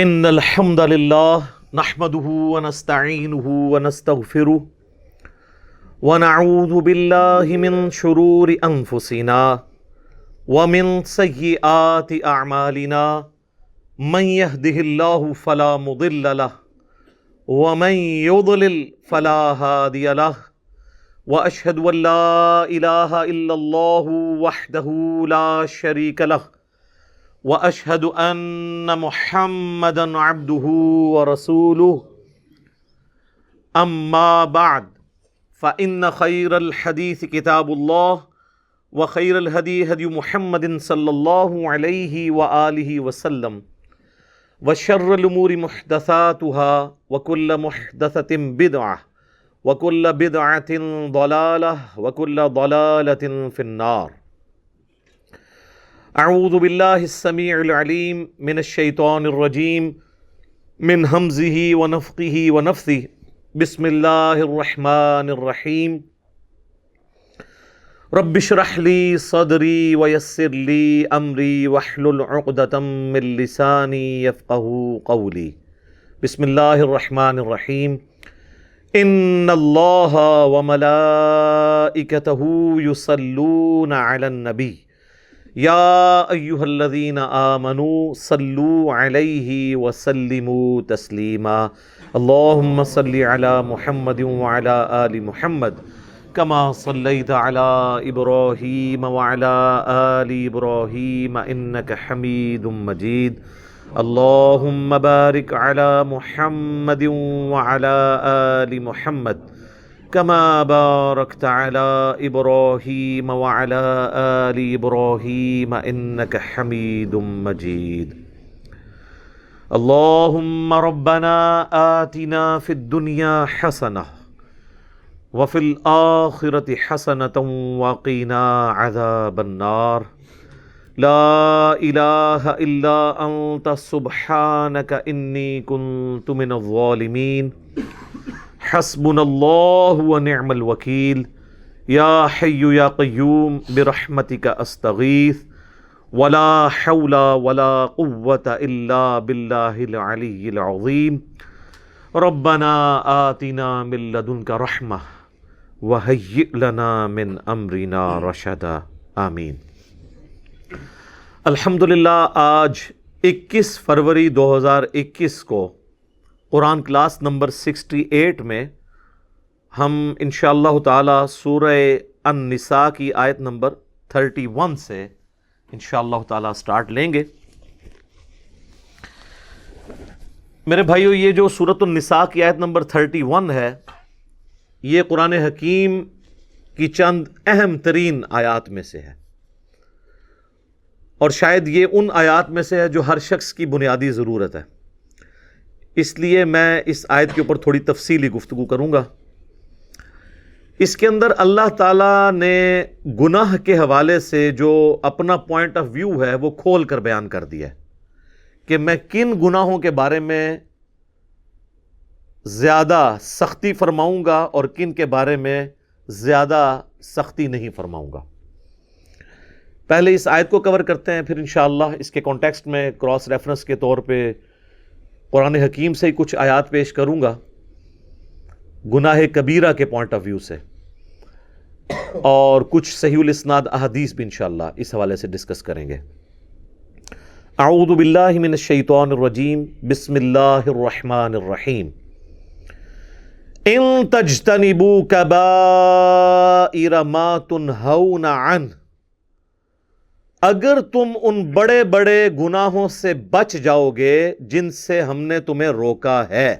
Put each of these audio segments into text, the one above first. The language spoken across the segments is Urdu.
ان الحمد للہ نحمده ونستعینه ونستغفره ونعوذ باللہ من شرور انفسنا ومن سیئات اعمالنا من يهده اللہ فلا مضل له ومن يضلل فلا هادی له واشهد ان لا الہ الا اللہ وحدہ لا شریک له واشهد ان محمدا عبده ورسوله اما بعد فان خير الحديث كتاب الله وخير الهدي هدي محمد صلى الله عليه وآله وسلم وشر الامور محدثاتها وكل محدثة بدعة وكل بدعة ضلالة وكل ضلالة في النار. اعوذ باللہ السمیع العلیم من الشیطان الرجیم من ہمزہ ونفخہ ونفثہ بسم اللہ الرحمن الرحیم رب اشرح لی صدری ویسر لی امری واحلل عقدۃ من لسانی یفقہوا قولی. بسم اللہ الرحمن الرحیم ان اللہ وملائکتہ یصلون علی النبی یا ایہا الذین آمنوا صلوا علیہ وسلموا تسلیما. اللہم صل علی محمد وعلی آل محمد کما صلیت علی ابراہیم وعلی آل ابراہیم انک حمید مجید. اللہم بارک علی محمد وعلی آل محمد كما باركت على إبراهيم وعلى آل إبراهيم إنك حميد مجيد. اللهم ربنا آتنا في الدنيا حسنة وفي الآخرة حسنة وقنا عذاب النار. لا إله إلا أنت سبحانك إني كنت من الظالمين. حسبنا اللہ ونعم الوکیل. یا حی یا قیوم برحمتک استغیث ولا حول ولا قوة الا باللہ العلی العظیم. ربنا آتنا من لدنک رحمہ وہیئ لنا من امرنا رشدا. آمین. الحمدللہ آج 21 فروری 2021 کو قرآن کلاس نمبر 68 میں ہم انشاءاللہ تعالی سورہ النساء کی آیت نمبر 31 سے انشاءاللہ تعالی سٹارٹ لیں گے. میرے بھائیو، یہ جو سورۃ النساء کی آیت نمبر 31 ہے، یہ قرآن حکیم کی چند اہم ترین آیات میں سے ہے، اور شاید یہ ان آیات میں سے ہے جو ہر شخص کی بنیادی ضرورت ہے. اس لیے میں اس آیت کے اوپر تھوڑی تفصیلی گفتگو کروں گا. اس کے اندر اللہ تعالیٰ نے گناہ کے حوالے سے جو اپنا پوائنٹ آف ویو ہے وہ کھول کر بیان کر دیا ہے کہ میں کن گناہوں کے بارے میں زیادہ سختی فرماؤں گا اور کن کے بارے میں زیادہ سختی نہیں فرماؤں گا. پہلے اس آیت کو کور کرتے ہیں، پھر انشاءاللہ اس کے کانٹیکسٹ میں کراس ریفرنس کے طور پہ قرآن حکیم سے کچھ آیات پیش کروں گا گناہ کبیرہ کے پوائنٹ آف ویو سے، اور کچھ صحیح الاسناد احادیث بھی انشاءاللہ اس حوالے سے ڈسکس کریں گے. اعوذ باللہ من الشیطان الرجیم بسم اللہ الرحمن الرحیم. ان تجتنبوا کبائر ما تنہون عنہ، اگر تم ان بڑے بڑے گناہوں سے بچ جاؤ گے جن سے ہم نے تمہیں روکا ہے،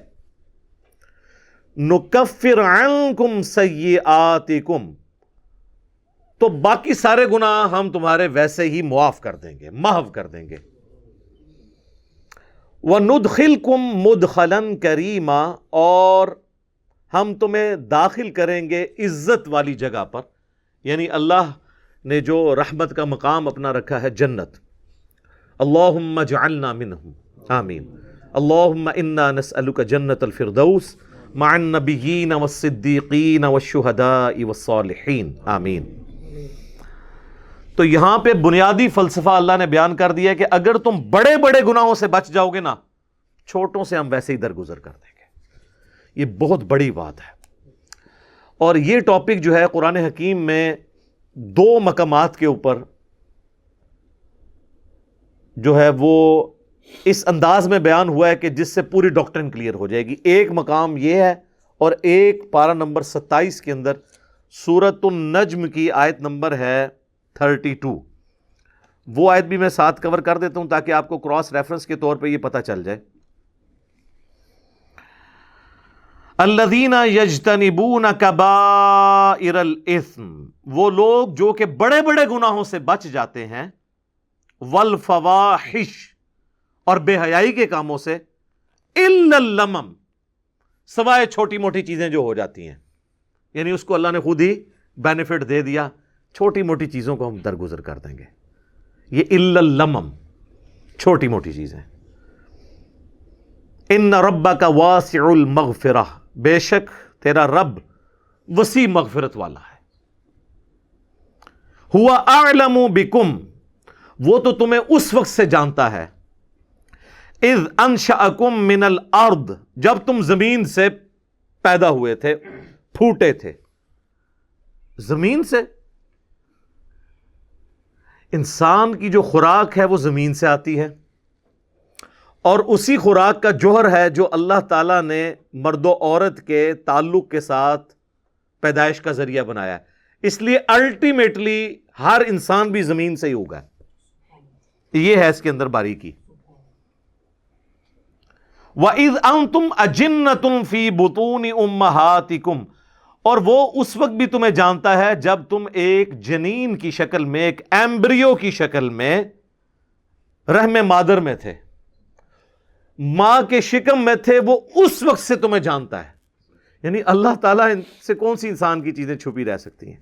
نکفر عنکم سیئاتکم، تو باقی سارے گناہ ہم تمہارے ویسے ہی معاف کر دیں گے، محو کر دیں گے. وندخلکم مدخلا کریما، اور ہم تمہیں داخل کریں گے عزت والی جگہ پر، یعنی اللہ نے جو رحمت کا مقام اپنا رکھا ہے، جنت. اللہم اجعلنا منہم، آمین. اللہم انا نسألک جنت الفردوس مع النبیین والصدیقین والشہداء والصالحین، آمین. تو یہاں پہ بنیادی فلسفہ اللہ نے بیان کر دیا ہے کہ اگر تم بڑے بڑے گناہوں سے بچ جاؤ گے نا چھوٹوں سے ہم ویسے ہی درگزر کر دیں گے. یہ بہت بڑی بات ہے. اور یہ ٹاپک جو ہے قرآن حکیم میں 2 مقامات کے اوپر جو ہے وہ اس انداز میں بیان ہوا ہے کہ جس سے پوری ڈاکٹرن کلیئر ہو جائے گی. ایک مقام یہ ہے اور ایک پارہ نمبر 27 کے اندر سورۃ النجم کی آیت نمبر ہے 32. وہ آیت بھی میں ساتھ کور کر دیتا ہوں تاکہ آپ کو کراس ریفرنس کے طور پہ یہ پتہ چل جائے. الذین یجتنبون کبائر الاثم، وہ لوگ جو کہ بڑے بڑے گناہوں سے بچ جاتے ہیں، والفواحش، اور بے حیائی کے کاموں سے، الا اللمم، سوائے چھوٹی موٹی چیزیں جو ہو جاتی ہیں. یعنی اس کو اللہ نے خود ہی بینیفٹ دے دیا، چھوٹی موٹی چیزوں کو ہم درگزر کر دیں گے. یہ الا اللمم، چھوٹی موٹی چیزیں. ان ربک واسع المغفرہ، بے شک تیرا رب وسیع مغفرت والا ہے. ہوا اعلم بکم، وہ تو تمہیں اس وقت سے جانتا ہے، اذ انشأکم من الارض، جب تم زمین سے پیدا ہوئے تھے، پھوٹے تھے. زمین سے، انسان کی جو خوراک ہے وہ زمین سے آتی ہے، اور اسی خوراک کا جوہر ہے جو اللہ تعالیٰ نے مرد و عورت کے تعلق کے ساتھ پیدائش کا ذریعہ بنایا ہے. اس لیے الٹیمیٹلی ہر انسان بھی زمین سے ہی ہوگا. یہ ہے اس کے اندر باریکی. وَإِذْ أَنْتُمْ أَجِنَّةٌ فِي بُطُونِ أُمَّهَاتِكُمْ، اور وہ اس وقت بھی تمہیں جانتا ہے جب تم ایک جنین کی شکل میں، ایک ایمبریو کی شکل میں رحم مادر میں تھے، ماں کے شکم میں تھے، وہ اس وقت سے تمہیں جانتا ہے. یعنی اللہ تعالیٰ سے کون سی انسان کی چیزیں چھپی رہ سکتی ہیں.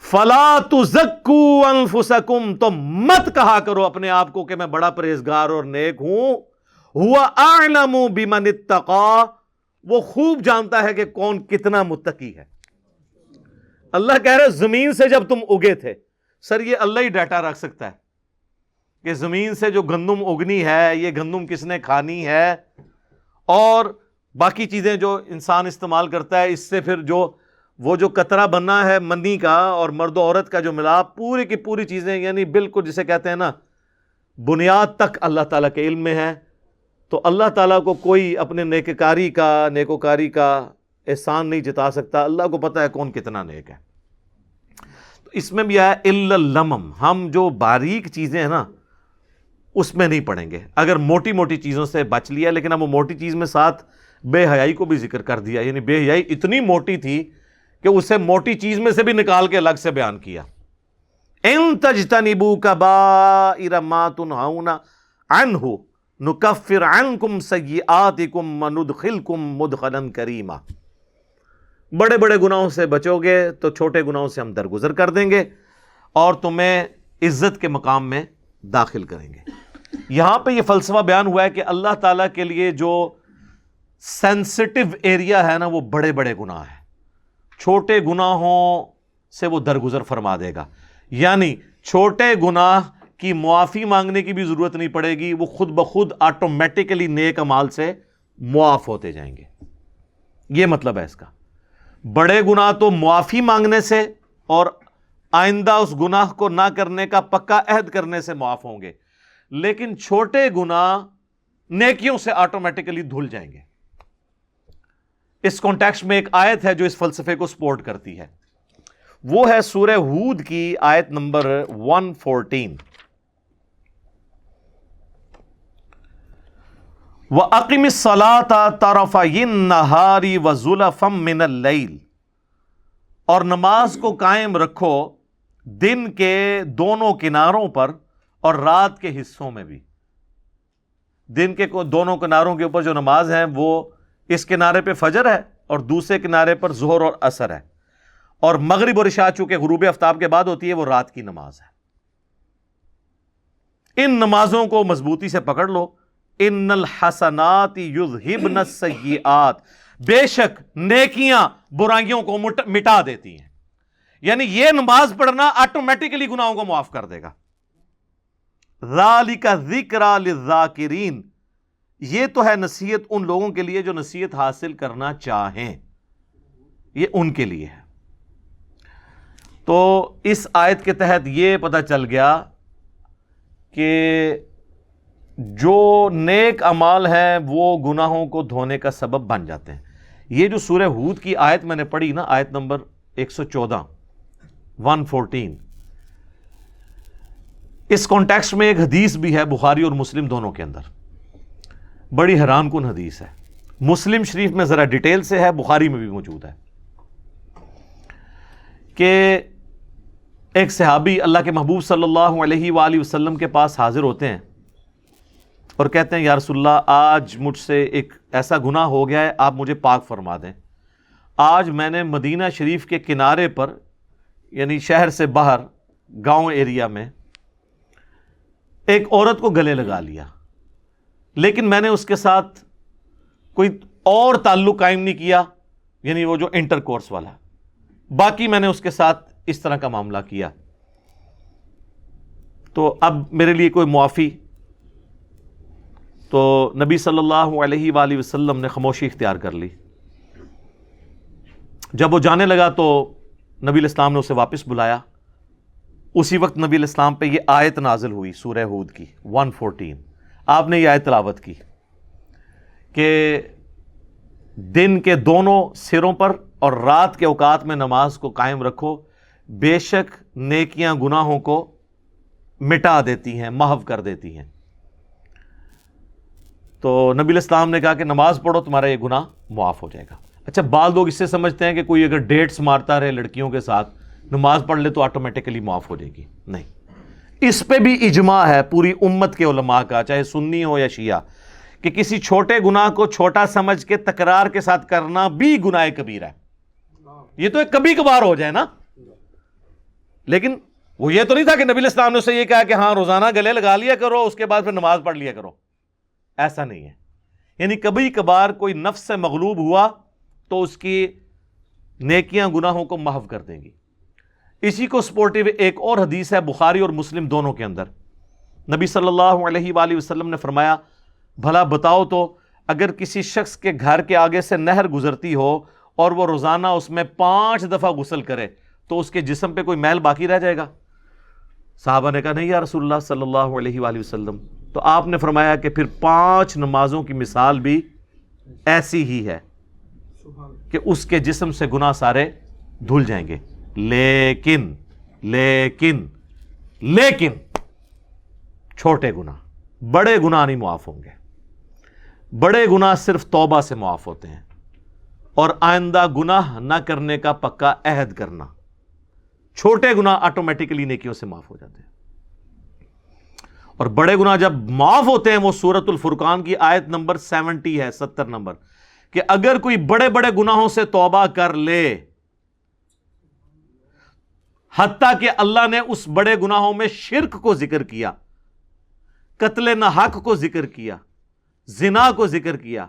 فَلَا تُزَكُّوا أَنفُسَكُمْ، تو مت کہا کرو اپنے آپ کو کہ میں بڑا پرہیزگار اور نیک ہوں. هُوَ أَعْلَمُ بِمَنِ اتَّقَىٰ، وہ خوب جانتا ہے کہ کون کتنا متقی ہے. اللہ کہہ رہے زمین سے جب تم اگے تھے. سر یہ اللہ ہی ڈیٹا رکھ سکتا ہے کہ زمین سے جو گندم اگنی ہے، یہ گندم کس نے کھانی ہے، اور باقی چیزیں جو انسان استعمال کرتا ہے، اس سے پھر وہ جو قطرہ بننا ہے منی کا اور مرد و عورت کا جو ملاپ، پوری کی پوری چیزیں، یعنی بالکل جسے کہتے ہیں نا بنیاد تک اللہ تعالیٰ کے علم میں ہے. تو اللہ تعالیٰ کو کوئی اپنے نیکوکاری کا احسان نہیں جتا سکتا. اللہ کو پتہ ہے کون کتنا نیک ہے. تو اس میں بھی آیا الا اللمم، ہم جو باریک چیزیں ہیں نا اس میں نہیں پڑیں گے. اگر موٹی موٹی چیزوں سے بچ لیا، لیکن اب وہ موٹی چیز میں ساتھ بے حیائی کو بھی ذکر کر دیا. یعنی بے حیائی اتنی موٹی تھی کہ اسے موٹی چیز میں سے بھی نکال کے الگ سے بیان کیا. ان تجتنبوا کبائر ما تنہون عنہ نکفر عنکم سیئاتکم وندخلکم مدخلا کریما. بڑے بڑے گناہوں سے بچو گے تو چھوٹے گناہوں سے ہم درگزر کر دیں گے اور تمہیں عزت کے مقام میں داخل کریں گے. یہاں پہ یہ فلسفہ بیان ہوا ہے کہ اللہ تعالیٰ کے لیے جو سینسٹیو ایریا ہے نا وہ بڑے بڑے گناہ ہیں. چھوٹے گناہوں سے وہ درگزر فرما دے گا. یعنی چھوٹے گناہ کی معافی مانگنے کی بھی ضرورت نہیں پڑے گی، وہ خود بخود آٹومیٹکلی نیک اعمال سے معاف ہوتے جائیں گے. یہ مطلب ہے اس کا. بڑے گناہ تو معافی مانگنے سے اور آئندہ اس گناہ کو نہ کرنے کا پکا عہد کرنے سے معاف ہوں گے، لیکن چھوٹے گناہ نیکیوں سے آٹومیٹکلی دھل جائیں گے. اس کانٹیکسٹ میں ایک آیت ہے جو اس فلسفے کو سپورٹ کرتی ہے. وہ ہے سورہ ہود کی آیت نمبر 114. وَأَقِمِ الصَّلَاةَ طَرَفَيِ النَّهَارِ وَزُلَفًا مِّنَ اللَّيْلِ، اور نماز کو قائم رکھو دن کے دونوں کناروں پر اور رات کے حصوں میں بھی. دن کے دونوں کناروں کے اوپر جو نماز ہے وہ اس کنارے پہ فجر ہے اور دوسرے کنارے پر ظہر اور عصر ہے، اور مغرب اور عشاء چونکہ غروب آفتاب کے بعد ہوتی ہے وہ رات کی نماز ہے. ان نمازوں کو مضبوطی سے پکڑ لو. ان الحسنات یذہبن السیئات، بے شک نیکیاں برائیوں کو مٹا دیتی ہیں. یعنی یہ نماز پڑھنا آٹومیٹکلی گناہوں کو معاف کر دے گا. ذالک ذکریٰ للذاکرین، یہ تو ہے نصیحت ان لوگوں کے لیے جو نصیحت حاصل کرنا چاہیں، یہ ان کے لیے ہے۔ تو اس آیت کے تحت یہ پتہ چل گیا کہ جو نیک اعمال ہیں وہ گناہوں کو دھونے کا سبب بن جاتے ہیں۔ یہ جو سورہ ہود کی آیت میں نے پڑھی نا، آیت نمبر 114 114، اس کانٹیکسٹ میں ایک حدیث بھی ہے بخاری اور مسلم دونوں کے اندر، بڑی حیران کن حدیث ہے۔ مسلم شریف میں ذرا ڈیٹیل سے ہے، بخاری میں بھی موجود ہے، کہ ایک صحابی اللہ کے محبوب صلی اللہ علیہ وآلہ وسلم کے پاس حاضر ہوتے ہیں اور کہتے ہیں یا رسول اللہ، آج مجھ سے ایک ایسا گناہ ہو گیا ہے، آپ مجھے پاک فرما دیں۔ آج میں نے مدینہ شریف کے کنارے پر، یعنی شہر سے باہر گاؤں ایریا میں، ایک عورت کو گلے لگا لیا، لیکن میں نے اس کے ساتھ کوئی اور تعلق قائم نہیں کیا، یعنی وہ جو انٹر کورس والا، باقی میں نے اس کے ساتھ اس طرح کا معاملہ کیا، تو اب میرے لیے کوئی معافی؟ تو نبی صلی اللہ علیہ وآلہ وسلم نے خاموشی اختیار کر لی۔ جب وہ جانے لگا تو نبی الاسلام نے اسے واپس بلایا۔ اسی وقت نبی الاسلام پہ یہ آیت نازل ہوئی سورہ ہود کی 114۔ آپ نے یہ آیت تلاوت کی کہ دن کے دونوں سروں پر اور رات کے اوقات میں نماز کو قائم رکھو، بے شک نیکیاں گناہوں کو مٹا دیتی ہیں، محو کر دیتی ہیں۔ تو نبی الاسلام نے کہا کہ نماز پڑھو، تمہارا یہ گناہ معاف ہو جائے گا۔ اچھا، بعض لوگ اس سے سمجھتے ہیں کہ کوئی اگر ڈیٹس مارتا رہے لڑکیوں کے ساتھ، نماز پڑھ لے تو آٹومیٹکلی معاف ہو جائے گی۔ نہیں، اس پہ بھی اجماع ہے پوری امت کے علماء کا، چاہے سنی ہو یا شیعہ، کہ کسی چھوٹے گناہ کو چھوٹا سمجھ کے تکرار کے ساتھ کرنا بھی گناہ کبیرہ ہے۔ یہ تو ایک کبھی کبھار ہو جائے نا، لیکن وہ یہ تو نہیں تھا کہ نبی الاسلام نے اسے یہ کہا کہ ہاں روزانہ گلے لگا لیا کرو، اس کے بعد پھر نماز پڑھ لیا کرو۔ ایسا نہیں ہے، یعنی کبھی کبھار کوئی نفس سے مغلوب ہوا تو اس کی نیکیاں گناہوں کو محو کر دیں گی۔ اسی کو سپورٹیو ایک اور حدیث ہے بخاری اور مسلم دونوں کے اندر، نبی صلی اللہ علیہ وآلہ وسلم نے فرمایا، بھلا بتاؤ تو اگر کسی شخص کے گھر کے آگے سے نہر گزرتی ہو اور وہ روزانہ اس میں 5 دفعہ غسل کرے تو اس کے جسم پہ کوئی میل باقی رہ جائے گا؟ صحابہ نے کہا نہیں یا رسول اللہ صلی اللہ علیہ وآلہ وسلم۔ تو آپ نے فرمایا کہ پھر 5 نمازوں کی مثال بھی ایسی ہی ہے کہ اس کے جسم سے گناہ سارے دھل جائیں گے، لیکن چھوٹے گناہ، بڑے گناہ نہیں معاف ہوں گے۔ بڑے گناہ صرف توبہ سے معاف ہوتے ہیں اور آئندہ گناہ نہ کرنے کا پکا عہد کرنا۔ چھوٹے گناہ آٹومیٹکلی نیکیوں سے معاف ہو جاتے ہیں، اور بڑے گناہ جب معاف ہوتے ہیں وہ سورۃ الفرقان کی آیت نمبر 70 ہے، 70 نمبر، کہ اگر کوئی بڑے بڑے گناہوں سے توبہ کر لے، حتیٰ کہ اللہ نے اس بڑے گناہوں میں شرک کو ذکر کیا، قتل نہ حق کو ذکر کیا، زنا کو ذکر کیا،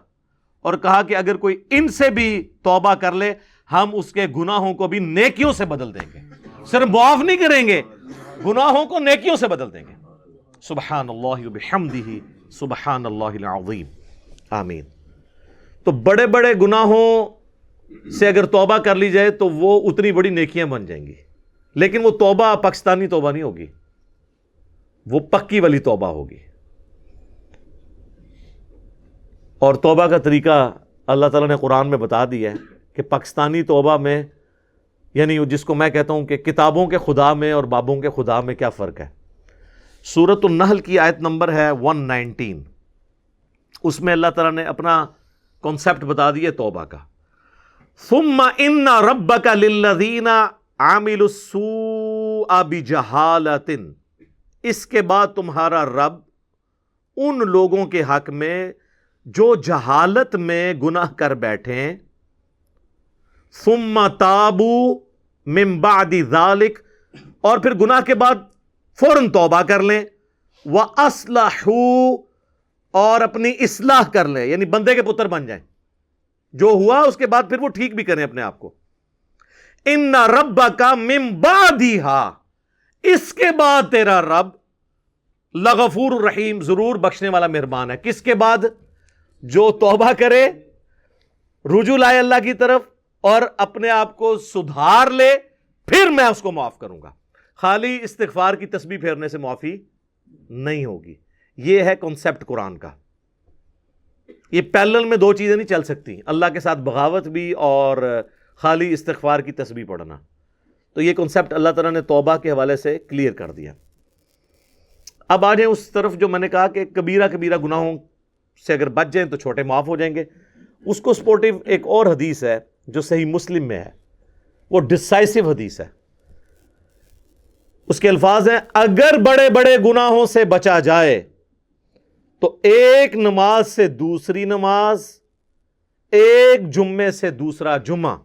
اور کہا کہ اگر کوئی ان سے بھی توبہ کر لے ہم اس کے گناہوں کو بھی نیکیوں سے بدل دیں گے، صرف معاف نہیں کریں گے، گناہوں کو نیکیوں سے بدل دیں گے۔ سبحان اللہ وبحمدہ سبحان اللہ العظیم، آمین۔ تو بڑے بڑے گناہوں سے اگر توبہ کر لی جائے تو وہ اتنی بڑی نیکیاں بن جائیں گی، لیکن وہ توبہ پاکستانی توبہ نہیں ہوگی، وہ پکی والی توبہ ہوگی۔ اور توبہ کا طریقہ اللہ تعالیٰ نے قرآن میں بتا دیا ہے کہ پاکستانی توبہ میں، یعنی جس کو میں کہتا ہوں کہ کتابوں کے خدا میں اور بابوں کے خدا میں کیا فرق ہے۔ سورۃ النحل کی آیت نمبر ہے 119، اس میں اللہ تعالیٰ نے اپنا کانسیپٹ بتا دیا توبہ کا۔ ثم ان ربک للذین عملوا السوء بجہالۃ، اس کے بعد تمہارا رب ان لوگوں کے حق میں جو جہالت میں گناہ کر بیٹھیں، ثم تابوا من بعد ذلک، اور پھر گناہ کے بعد فوراً توبہ کر لیں، وَأَصْلَحُوا، اور اپنی اصلاح کر لیں، یعنی بندے کے پتر بن جائیں، جو ہوا اس کے بعد پھر وہ ٹھیک بھی کریں اپنے آپ کو۔ ان ربک من بعدہا، اس کے بعد تیرا رب لغفور الرحیم، ضرور بخشنے والا مہربان ہے۔ کس کے بعد؟ جو توبہ کرے، رجوع لائے اللہ کی طرف اور اپنے آپ کو سدھار لے، پھر میں اس کو معاف کروں گا۔ خالی استغفار کی تسبیح پھیرنے سے معافی نہیں ہوگی۔ یہ ہے کنسپٹ قرآن کا۔ یہ پیرلل میں دو چیزیں نہیں چل سکتی، اللہ کے ساتھ بغاوت بھی اور خالی استغفار کی تسبیح پڑھنا۔ تو یہ کنسپٹ اللہ تعالیٰ نے توبہ کے حوالے سے کلیئر کر دیا۔ اب آ جائیں اس طرف جو میں نے کہا کہ کبیرہ کبیرہ گناہوں سے اگر بچ جائیں تو چھوٹے معاف ہو جائیں گے۔ اس کو سپورٹیو ایک اور حدیث ہے جو صحیح مسلم میں ہے، وہ ڈسائسو حدیث ہے۔ اس کے الفاظ ہیں، اگر بڑے بڑے گناہوں سے بچا جائے تو ایک نماز سے دوسری نماز، ایک جمعے سے دوسرا جمعہ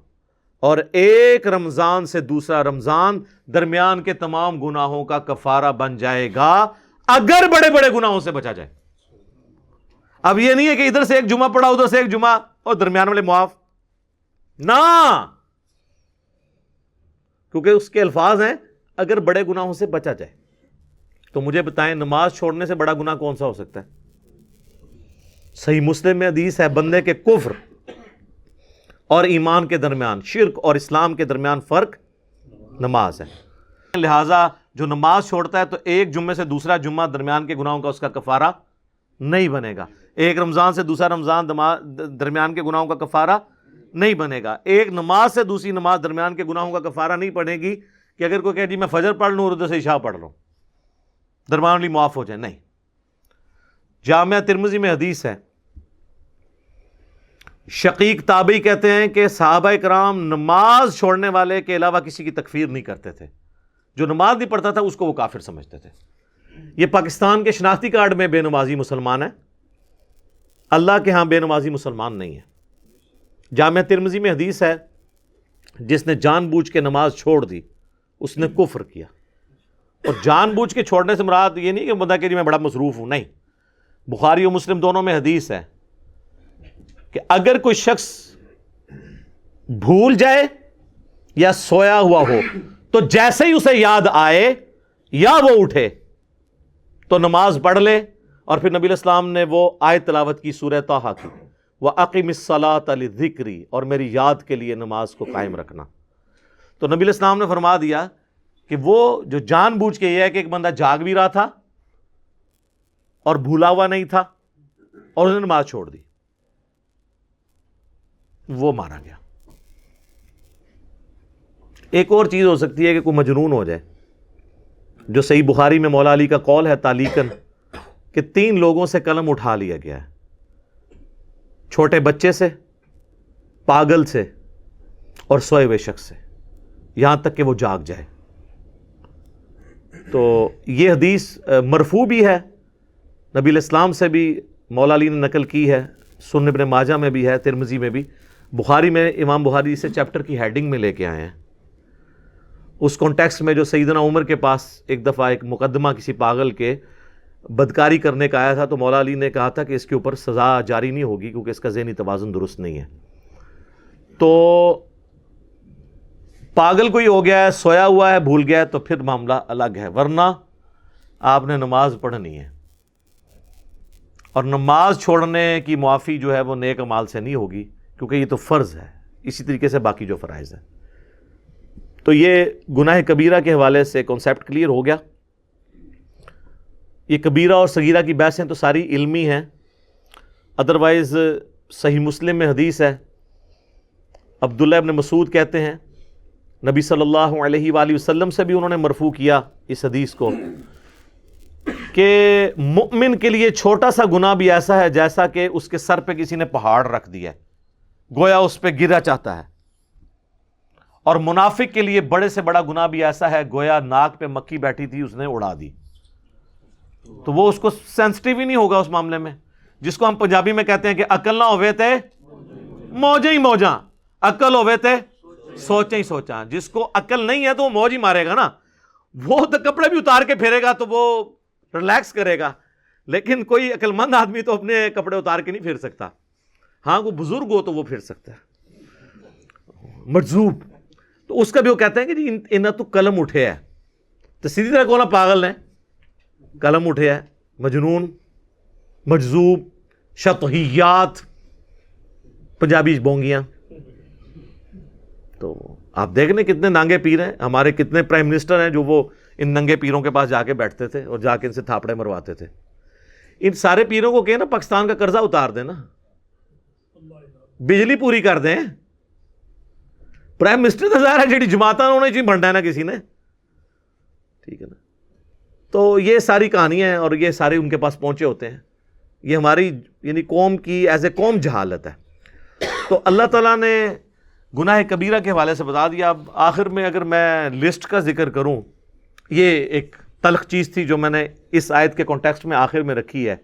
اور ایک رمضان سے دوسرا رمضان درمیان کے تمام گناہوں کا کفارہ بن جائے گا، اگر بڑے بڑے گناہوں سے بچا جائے۔ اب یہ نہیں ہے کہ ادھر سے ایک جمعہ پڑھا ادھر سے ایک جمعہ اور درمیان والے معاف، نہ، کیونکہ اس کے الفاظ ہیں اگر بڑے گناہوں سے بچا جائے۔ تو مجھے بتائیں نماز چھوڑنے سے بڑا گناہ کون سا ہو سکتا ہے؟ صحیح مسلم میں حدیث ہے، بندے کے کفر اور ایمان کے درمیان، شرک اور اسلام کے درمیان فرق نماز ہے۔ لہٰذا جو نماز چھوڑتا ہے تو ایک جمعے سے دوسرا جمعہ درمیان کے گناہوں کا اس کا کفارہ نہیں بنے گا، ایک رمضان سے دوسرا رمضان درمیان کے گناہوں کا کفارہ نہیں بنے گا، ایک نماز سے دوسری نماز درمیان کے گناہوں کا کفارہ نہیں پڑے گی کہ اگر کوئی کہے جی میں فجر پڑھ لوں اور ادھر سے عشاء پڑھ لوں درمیان والی معاف ہو جائے، نہیں۔ جامعہ ترمذی میں حدیث ہے، شقیق تابعی کہتے ہیں کہ صحابہ کرام نماز چھوڑنے والے کے علاوہ کسی کی تکفیر نہیں کرتے تھے، جو نماز نہیں پڑھتا تھا اس کو وہ کافر سمجھتے تھے۔ یہ پاکستان کے شناختی کارڈ میں بے نمازی مسلمان ہے، اللہ کے ہاں بے نمازی مسلمان نہیں ہے۔ جامعہ ترمذی میں حدیث ہے، جس نے جان بوجھ کے نماز چھوڑ دی اس نے کفر کیا۔ اور جان بوجھ کے چھوڑنے سے مراد یہ نہیں کہ بندہ کہ جی میں بڑا مصروف ہوں، نہیں۔ بخاری و مسلم دونوں میں حدیث ہے کہ اگر کوئی شخص بھول جائے یا سویا ہوا ہو تو جیسے ہی اسے یاد آئے یا وہ اٹھے تو نماز پڑھ لے، اور پھر نبی علیہ السلام نے وہ آیت تلاوت کی سورہ طٰہٰ کی، وَأَقِمِ الصَّلَاةَ لِذِكْرِي، اور میری یاد کے لیے نماز کو قائم رکھنا۔ تو نبی علیہ السلام نے فرما دیا کہ وہ جو جان بوجھ کے یہ ہے کہ ایک بندہ جاگ بھی رہا تھا اور بھولا ہوا نہیں تھا اور اس نے نماز چھوڑ دی، وہ مارا گیا۔ ایک اور چیز ہو سکتی ہے کہ کوئی مجنون ہو جائے، جو صحیح بخاری میں مولا علی کا قول ہے تعلیقاً کہ 3 لوگوں سے قلم اٹھا لیا گیا ہے، چھوٹے بچے سے، پاگل سے اور سوئے ہوئے شخص سے، یہاں تک کہ وہ جاگ جائے۔ تو یہ حدیث مرفوع بھی ہے، نبی علیہ السلام سے بھی مولا علی نے نقل کی ہے، سنن ابن ماجہ میں بھی ہے، ترمذی میں بھی، بخاری میں امام بخاری اسے چیپٹر کی ہیڈنگ میں لے کے آئے ہیں۔ اس کانٹیکسٹ میں جو سیدنا عمر کے پاس ایک دفعہ ایک مقدمہ کسی پاگل کے بدکاری کرنے کا آیا تھا تو مولا علی نے کہا تھا کہ اس کے اوپر سزا جاری نہیں ہوگی کیونکہ اس کا ذہنی توازن درست نہیں ہے۔ تو پاگل کوئی ہو گیا ہے، سویا ہوا ہے، بھول گیا ہے تو پھر معاملہ الگ ہے، ورنہ آپ نے نماز پڑھنی ہے۔ اور نماز چھوڑنے کی معافی جو ہے وہ نیک اعمال سے نہیں ہوگی کیونکہ یہ تو فرض ہے، اسی طریقے سے باقی جو فرائض ہیں۔ تو یہ گناہ کبیرہ کے حوالے سے کنسیپٹ کلیئر ہو گیا۔ یہ کبیرہ اور صغیرہ کی بحثیں تو ساری علمی ہیں، ادروائز صحیح مسلم میں حدیث ہے، عبداللہ ابن مسعود کہتے ہیں نبی صلی اللہ علیہ وآلہ وسلم سے بھی انہوں نے مرفوع کیا اس حدیث کو کہ مؤمن کے لیے چھوٹا سا گناہ بھی ایسا ہے جیسا کہ اس کے سر پہ کسی نے پہاڑ رکھ دیا ہے، گویا اس پہ گرا چاہتا ہے، اور منافق کے لیے بڑے سے بڑا گناہ بھی ایسا ہے گویا ناک پہ مکھی بیٹھی تھی اس نے اڑا دی۔ تو وہ اس کو سینسٹیو ہی نہیں ہوگا اس معاملے میں، جس کو ہم پنجابی میں کہتے ہیں کہ عقل نہ ہوئے تے موجیں ہی موجاں، عقل ہوئے تے سوچیں ہی سوچاں۔ جس کو عقل نہیں ہے تو وہ موج ہی مارے گا نا، وہ تو کپڑے بھی اتار کے پھیرے گا تو وہ ریلیکس کرے گا، لیکن کوئی عقل مند آدمی تو اپنے کپڑے اتار کے نہیں پھیر سکتا۔ ہاں کوئی بزرگ ہو تو وہ پھیر سکتا ہے، مجذوب، تو اس کا بھی وہ کہتے ہیں کہ جی انہاں تو قلم اٹھے ہے، تو سیدھی طرح کونا پاگل نے قلم اٹھے ہے، مجنون، مجذوب، شطحیات پنجابی بونگیاں. تو آپ دیکھ لیں کتنے ننگے پیر ہیں ہمارے, کتنے پرائم منسٹر ہیں جو وہ ان ننگے پیروں کے پاس جا کے بیٹھتے تھے اور جا کے ان سے تھاپڑے مرواتے تھے. ان سارے پیروں کو کہنا پاکستان کا قرضہ اتار دینا, بجلی پوری کر دیں. پرائم منسٹر تو ظاہر ہے جڑی جماعتاں ہونے چاہیے بننا ہے نا کسی نے, ٹھیک ہے نا. تو یہ ساری کہانیاں ہیں اور یہ سارے ان کے پاس پہنچے ہوتے ہیں. یہ ہماری یعنی قوم کی ایز اے قوم جہالت ہے. تو اللہ تعالیٰ نے گناہ کبیرہ کے حوالے سے بتا دیا. اب آخر میں اگر میں لسٹ کا ذکر کروں, یہ ایک تلخ چیز تھی جو میں نے اس آیت کے کانٹیکسٹ میں آخر میں رکھی ہے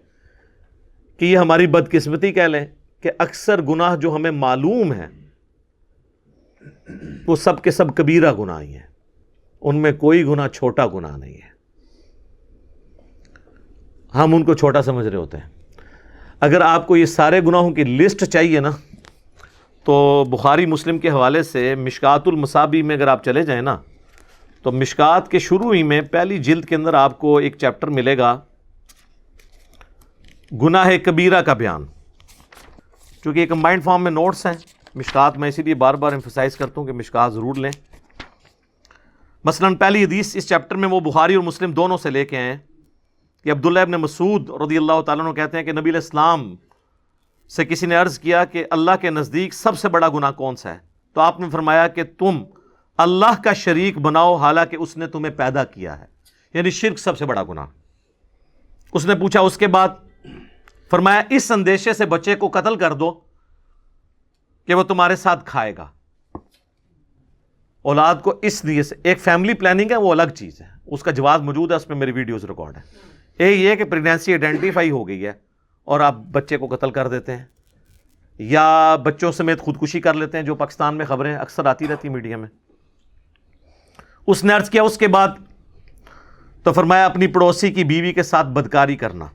کہ یہ ہماری بدقسمتی کہہ لیں کہ اکثر گناہ جو ہمیں معلوم ہیں وہ سب کے سب کبیرہ گناہ ہی ہیں, ان میں کوئی گناہ چھوٹا گناہ نہیں ہے. ہم ان کو چھوٹا سمجھ رہے ہوتے ہیں. اگر آپ کو یہ سارے گناہوں کی لسٹ چاہیے نا تو بخاری مسلم کے حوالے سے مشکات المصابیح میں اگر آپ چلے جائیں نا تو مشکات کے شروع ہی میں پہلی جلد کے اندر آپ کو ایک چیپٹر ملے گا گناہ کبیرہ کا بیان, چونکہ یہ کمبائنڈ فارم میں نوٹس ہیں مشکات, میں اسی لیے بار بار ایمفسائز کرتا ہوں کہ مشکات ضرور لیں. مثلا پہلی حدیث اس چیپٹر میں وہ بخاری اور مسلم دونوں سے لے کے آئے ہیں کہ عبداللہ ابن مسعود رضی اللہ تعالیٰ عنہ کہتے ہیں کہ نبی علیہ السلام سے کسی نے عرض کیا کہ اللہ کے نزدیک سب سے بڑا گناہ کون سا ہے؟ تو آپ نے فرمایا کہ تم اللہ کا شریک بناؤ حالانکہ اس نے تمہیں پیدا کیا ہے, یعنی شرک سب سے بڑا گناہ. اس نے پوچھا اس کے بعد, فرمایا اس اندیشے سے بچے کو قتل کر دو کہ وہ تمہارے ساتھ کھائے گا. اولاد کو اس لیے سے, ایک فیملی پلاننگ ہے وہ الگ چیز ہے, اس کا جواز موجود ہے, اس پہ میری ویڈیوز ریکارڈ ہے. ایک یہ کہ پریگنینسی آئیڈینٹیفائی ہو گئی ہے اور آپ بچے کو قتل کر دیتے ہیں یا بچوں سمیت خودکشی کر لیتے ہیں, جو پاکستان میں خبریں اکثر آتی رہتی میڈیا میں. اس نے عرض کیا اس کے بعد, تو فرمایا اپنی پڑوسی کی بیوی کے ساتھ بدکاری کرنا.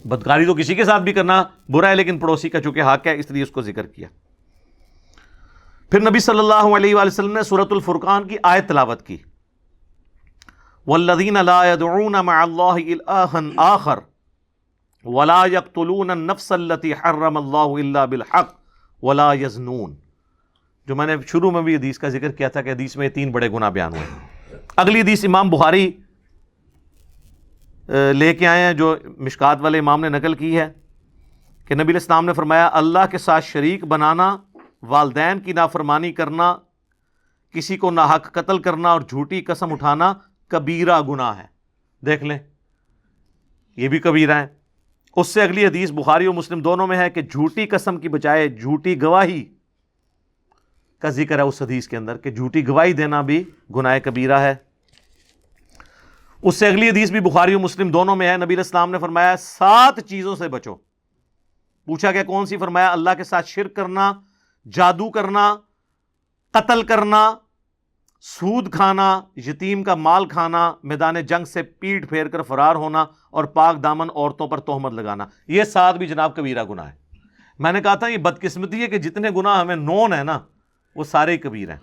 بدکاری تو کسی کے ساتھ بھی کرنا برا ہے, لیکن پڑوسی کا چونکہ حق ہے اس لیے اس کو ذکر کیا. پھر نبی صلی اللہ علیہ وآلہ وسلم نے سورۃ الفرقان کی آیت تلاوت کی, والذین لا يدعون مع اللہ الہا آخر ولا يقتلون النفس التي حرم اللہ الا بالحق ولا يزنون, جو میں نے شروع میں بھی حدیث کا ذکر کیا تھا کہ حدیث میں 3 بڑے گناہ بیان ہوئے. اگلی حدیث امام بخاری لے کے آئے ہیں جو مشکات والے امام نے نقل کی ہے کہ نبی علیہ السلام نے فرمایا اللہ کے ساتھ شریک بنانا, والدین کی نافرمانی کرنا, کسی کو ناحق قتل کرنا اور جھوٹی قسم اٹھانا کبیرہ گناہ ہے. دیکھ لیں یہ بھی کبیرہ ہے. اس سے اگلی حدیث بخاری اور مسلم دونوں میں ہے کہ جھوٹی قسم کی بجائے جھوٹی گواہی کا ذکر ہے اس حدیث کے اندر کہ جھوٹی گواہی دینا بھی گناہ کبیرہ ہے. اس سے اگلی حدیث بھی بخاری اور مسلم دونوں میں ہے, نبی علیہ السلام نے فرمایا 7 چیزوں سے بچو. پوچھا کہ کون سی؟ فرمایا اللہ کے ساتھ شرک کرنا, جادو کرنا, قتل کرنا, سود کھانا, یتیم کا مال کھانا, میدان جنگ سے پیٹ پھیر کر فرار ہونا اور پاک دامن عورتوں پر تہمت لگانا. یہ 7 بھی جناب کبیرہ گناہ ہے. میں نے کہا تھا یہ بدقسمتی ہے کہ جتنے گناہ ہمیں نون ہے نا وہ سارے کبیر ہیں.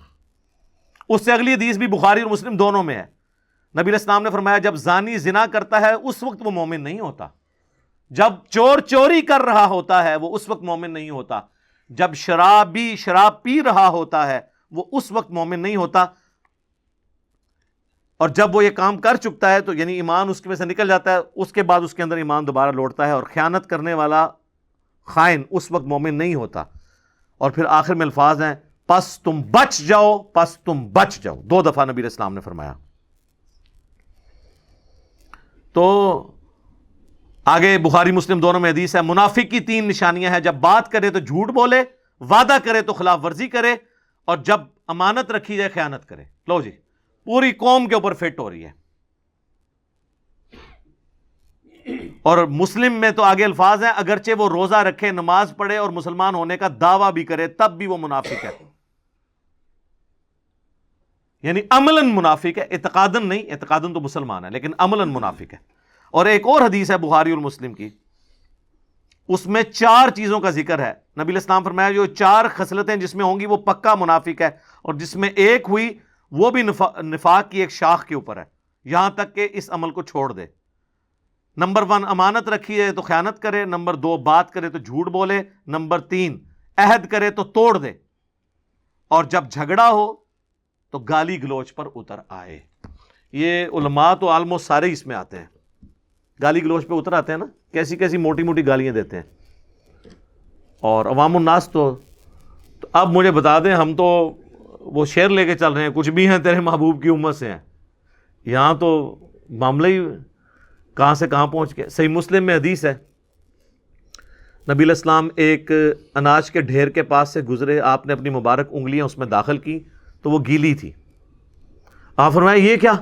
اس سے اگلی حدیث بھی بخاری اور مسلم دونوں میں ہے, نبی علیہ السلام نے فرمایا جب زانی زنا کرتا ہے اس وقت وہ مومن نہیں ہوتا, جب چور چوری کر رہا ہوتا ہے وہ اس وقت مومن نہیں ہوتا, جب شرابی شراب پی رہا ہوتا ہے وہ اس وقت مومن نہیں ہوتا, اور جب وہ یہ کام کر چکتا ہے تو یعنی ایمان اس کے میں سے نکل جاتا ہے, اس کے بعد اس کے اندر ایمان دوبارہ لوٹتا ہے, اور خیانت کرنے والا خائن اس وقت مومن نہیں ہوتا. اور پھر آخر میں الفاظ ہیں پس تم بچ جاؤ, پس تم بچ جاؤ, 2 دفعہ نبی علیہ السلام نے فرمایا. تو آگے بخاری مسلم دونوں میں حدیث ہے منافق کی 3 نشانیاں ہیں, جب بات کرے تو جھوٹ بولے, وعدہ کرے تو خلاف ورزی کرے, اور جب امانت رکھی جائے خیانت کرے. لو جی پوری قوم کے اوپر فٹ ہو رہی ہے. اور مسلم میں تو آگے الفاظ ہیں اگرچہ وہ روزہ رکھے, نماز پڑھے اور مسلمان ہونے کا دعویٰ بھی کرے تب بھی وہ منافق ہے. یعنی عملاً منافق ہے, اعتقاداً نہیں, اعتقاداً تو مسلمان ہے لیکن عملاً منافق ہے. اور ایک اور حدیث ہے بخاری اور مسلم کی, اس میں 4 چیزوں کا ذکر ہے. نبی علیہ السلام فرمایا جو 4 خصلتیں جس میں ہوں گی وہ پکا منافق ہے, اور جس میں ایک ہوئی وہ بھی نفاق کی ایک شاخ کے اوپر ہے, یہاں تک کہ اس عمل کو چھوڑ دے. نمبر 1 امانت رکھی ہے تو خیانت کرے، نمبر 2 بات کرے تو جھوٹ بولے، نمبر 3 عہد کرے تو توڑ دے، اور جب جھگڑا ہو تو گالی گلوچ پر اتر آئے۔ یہ علماء تو آلموسٹ سارے اس میں آتے ہیں، گالی گلوچ پہ اتر آتے ہیں نا، کیسی کیسی موٹی موٹی گالیاں دیتے ہیں۔ اور عوام الناس تو اب مجھے بتا دیں، ہم تو وہ شعر لے کے چل رہے ہیں، کچھ بھی ہیں تیرے محبوب کی امت سے ہیں، یہاں تو معاملہ ہی کہاں سے کہاں پہنچ گئے۔ صحیح مسلم میں حدیث ہے، نبی علیہ السلام ایک اناج کے ڈھیر کے پاس سے گزرے، آپ نے اپنی مبارک انگلیاں اس میں داخل کی تو وہ گیلی تھی۔ آپ فرمایا یہ کیا؟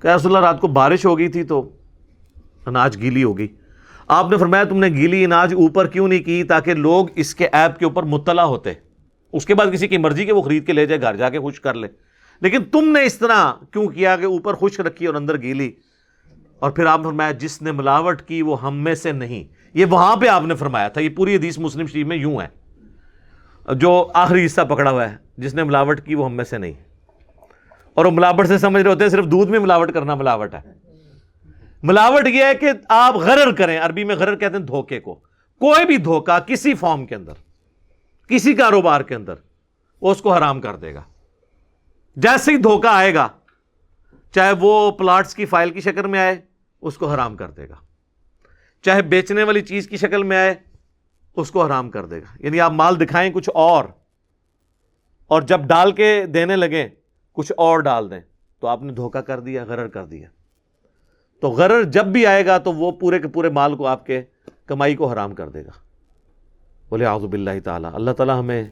کہ رسول اللہ رات کو بارش ہو گئی تھی تو اناج گیلی ہو گئی۔ آپ نے فرمایا تم نے گیلی اناج اوپر کیوں نہیں کی تاکہ لوگ اس کے عیب کے اوپر مطلع ہوتے، اس کے بعد کسی کی مرضی کہ وہ خرید کے لے جائے گھر جا کے خشک کر لے، لیکن تم نے اس طرح کیوں کیا کہ اوپر خشک رکھی اور اندر گیلی؟ اور پھر آپ نے فرمایا جس نے ملاوٹ کی وہ ہم میں سے نہیں۔ یہ وہاں پہ آپ نے فرمایا تھا، یہ پوری حدیث مسلم شریف میں یوں ہے، جو آخری حصہ پکڑا ہوا ہے، جس نے ملاوٹ کی وہ ہم میں سے نہیں۔ اور وہ ملاوٹ سے سمجھ رہے ہوتے ہیں صرف دودھ میں ملاوٹ کرنا ملاوٹ ہے۔ ملاوٹ یہ ہے کہ آپ غرر کریں، عربی میں غرر کہتے ہیں دھوکے کو، کوئی بھی دھوکہ کسی فارم کے اندر، کسی کاروبار کے اندر، وہ اس کو حرام کر دے گا۔ جیسے ہی دھوکہ آئے گا، چاہے وہ پلاٹس کی فائل کی شکل میں آئے، اس کو حرام کر دے گا، چاہے بیچنے والی چیز کی شکل میں آئے، اس کو حرام کر دے گا۔ یعنی آپ مال دکھائیں کچھ اور جب ڈال کے دینے لگیں کچھ اور ڈال دیں، تو آپ نے دھوکہ کر دیا، غرر کر دیا۔ تو غرر جب بھی آئے گا تو وہ پورے کے پورے مال کو، آپ کے کمائی کو حرام کر دے گا۔ بولے اعوذ باللہ تعالی۔ اللہ تعالی ہمیں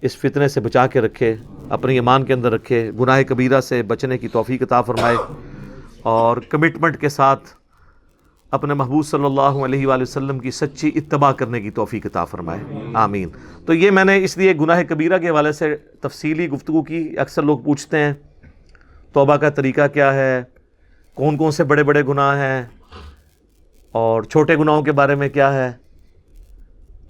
اس فتنے سے بچا کے رکھے، اپنی ایمان کے اندر رکھے، گناہ کبیرہ سے بچنے کی توفیق عطا فرمائے، اور کمٹمنٹ کے ساتھ اپنے محبوب صلی اللہ علیہ وآلہ وسلم کی سچی اتباع کرنے کی توفیق عطا فرمائے، آمین۔ تو یہ میں نے اس لیے گناہ کبیرہ کے حوالے سے تفصیلی گفتگو کی۔ اکثر لوگ پوچھتے ہیں توبہ کا طریقہ کیا ہے، کون کون سے بڑے بڑے گناہ ہیں، اور چھوٹے گناہوں کے بارے میں کیا ہے۔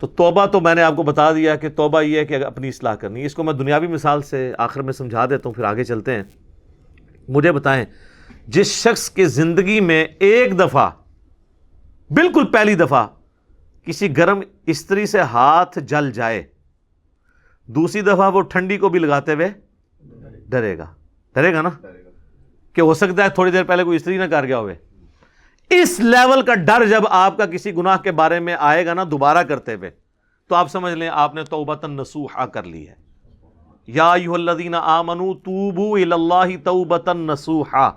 تو توبہ تو میں نے آپ کو بتا دیا کہ توبہ یہ ہے کہ اپنی اصلاح کرنی ہے۔ اس کو میں دنیاوی مثال سے آخر میں سمجھا دیتا ہوں، پھر آگے چلتے ہیں۔ مجھے بتائیں، جس شخص کے زندگی میں ایک دفعہ، بالکل پہلی دفعہ، کسی گرم استری سے ہاتھ جل جائے، دوسری دفعہ وہ ٹھنڈی کو بھی لگاتے ہوئے ڈرے گا نا، کہ ہو سکتا ہے تھوڑی دیر پہلے کوئی استری نہ کر گیا ہوئے۔ اس لیول کا ڈر جب آپ کا کسی گناہ کے بارے میں آئے گا نا دوبارہ کرتے ہوئے، تو آپ سمجھ لیں آپ نے توبۃ نصوحا کر لی ہے۔ یا ایھا الذین آمنوا توبوا الی اللہ توبۃ نصوحا،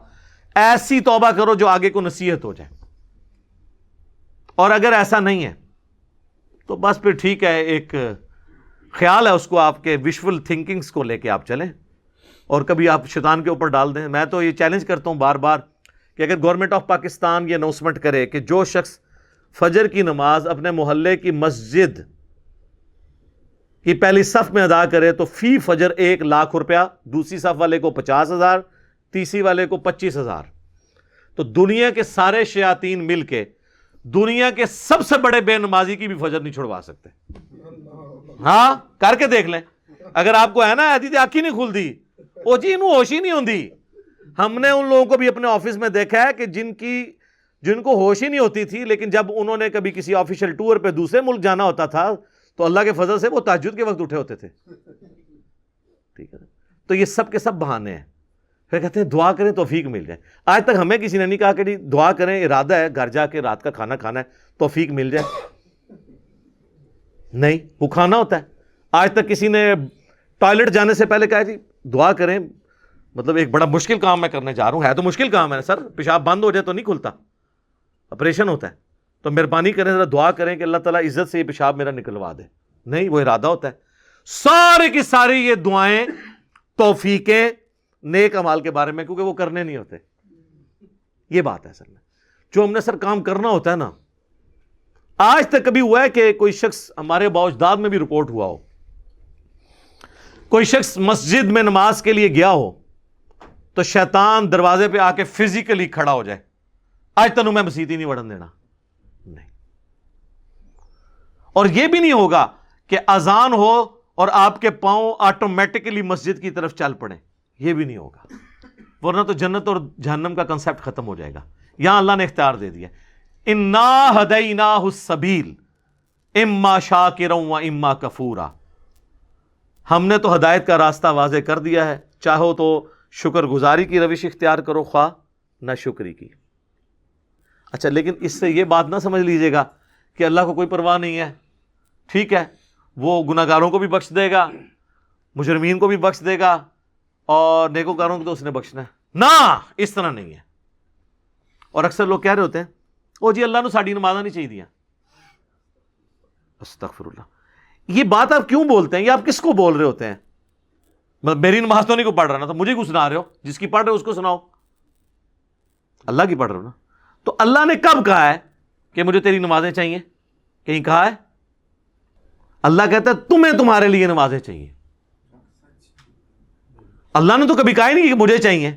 ایسی توبہ کرو جو آگے کو نصیحت ہو جائے۔ اور اگر ایسا نہیں ہے تو بس پھر ٹھیک ہے، ایک خیال ہے، اس کو آپ کے ویژول تھنکنگز کو لے کے آپ چلیں، اور کبھی آپ شیطان کے اوپر ڈال دیں۔ میں تو یہ چیلنج کرتا ہوں بار بار کہ اگر گورنمنٹ آف پاکستان یہ اناؤنسمنٹ کرے کہ جو شخص فجر کی نماز اپنے محلے کی مسجد کی پہلی صف میں ادا کرے تو فی فجر 1,00,000 روپیہ، دوسری صف والے کو 50,000، تیسری والے کو 25,000، تو دنیا کے سارے شیاطین مل کے دنیا کے سب سے بڑے بے نمازی کی بھی فجر نہیں چھڑوا سکتے۔ ہاں کر کے دیکھ لیں، اگر آپ کو ہے نا ایسی آنکھ ہی نہیں کھلتی، وہ جی انہوں ہوش ہی نہیں ہوندی۔ ہم نے ان لوگوں کو بھی اپنے آفس میں دیکھا ہے کہ جن کو ہوش ہی نہیں ہوتی تھی، لیکن جب انہوں نے کبھی کسی آفیشیل ٹور پہ دوسرے ملک جانا ہوتا تھا تو اللہ کے فضل سے وہ تہجد کے وقت اٹھے ہوتے تھے۔ ٹھیک ہے، تو یہ سب کے سب بہانے ہیں۔ پھر کہتے ہیں دعا کریں توفیق مل جائے۔ آج تک ہمیں کسی نے نہیں کہا کہ جی دعا کریں، ارادہ ہے گھر جا کے رات کا کھانا کھانا ہے، توفیق مل جائے، نہیں، وہ کھانا ہوتا ہے۔ آج تک کسی نے ٹوائلٹ جانے سے پہلے کہا جی دعا کریں، مطلب ایک بڑا مشکل کام میں کرنے جا رہا ہوں، ہے تو مشکل کام ہے سر، پیشاب بند ہو جائے تو نہیں کھلتا، آپریشن ہوتا ہے، تو مہربانی کریں ذرا دعا کریں کہ اللہ تعالیٰ عزت سے یہ پیشاب میرا نکلوا دے۔ نہیں، وہ ارادہ ہوتا ہے۔ سارے کی ساری یہ دعائیں توفیقیں نیک اعمال کے بارے میں، کیونکہ وہ کرنے نہیں ہوتے۔ یہ بات ہے اصل میں، جو ہم نے سر کام کرنا ہوتا ہے نا۔ آج تک کبھی ہوا ہے کہ کوئی شخص، ہمارے باوجداد میں بھی رپورٹ ہوا ہو، کوئی شخص مسجد میں نماز کے لیے گیا ہو تو شیطان دروازے پہ آ کے فزیکلی کھڑا ہو جائے، آج تنوں میں مسجد ہی نہیں وڑن دینا، نہیں۔ اور یہ بھی نہیں ہوگا کہ اذان ہو اور آپ کے پاؤں آٹومیٹکلی مسجد کی طرف چل پڑیں، یہ بھی نہیں ہوگا، ورنہ تو جنت اور جہنم کا کنسیپٹ ختم ہو جائے گا۔ یہاں اللہ نے اختیار دے دیا، انا ہدیناہ السبیل اما شاکرا و اما کفورا، ہم نے تو ہدایت کا راستہ واضح کر دیا ہے، چاہو تو شکر گزاری کی روش اختیار کرو، خواہ نہ شکری کی۔ اچھا، لیکن اس سے یہ بات نہ سمجھ لیجئے گا کہ اللہ کو کوئی پرواہ نہیں ہے، ٹھیک ہے وہ گناہ گاروں کو بھی بخش دے گا، مجرمین کو بھی بخش دے گا، اور نیکوکاروں کو تو اس نے بخشنا ہے، نہ، اس طرح نہیں ہے۔ اور اکثر لوگ کہہ رہے ہوتے ہیں او جی اللہ نے ساڑی نمازاں نہیں چاہیے دیا، استغفر اللہ، یہ بات آپ کیوں بولتے ہیں؟ یہ آپ کس کو بول رہے ہوتے ہیں؟ میری نماز تو نہیں کو پڑھ رہا نا، تو مجھے کیوں سنا رہے ہو؟ جس کی پڑھ رہے ہو اس کو سناؤ، اللہ کی پڑھ رہے ہو نا۔ تو اللہ نے کب کہا ہے کہ مجھے تیری نمازیں چاہیے؟ کہیں کہا ہے؟ اللہ کہتا ہے تمہیں تمہارے لیے نمازیں چاہیے، اللہ نے تو کبھی کہا ہی نہیں کہ مجھے چاہیے۔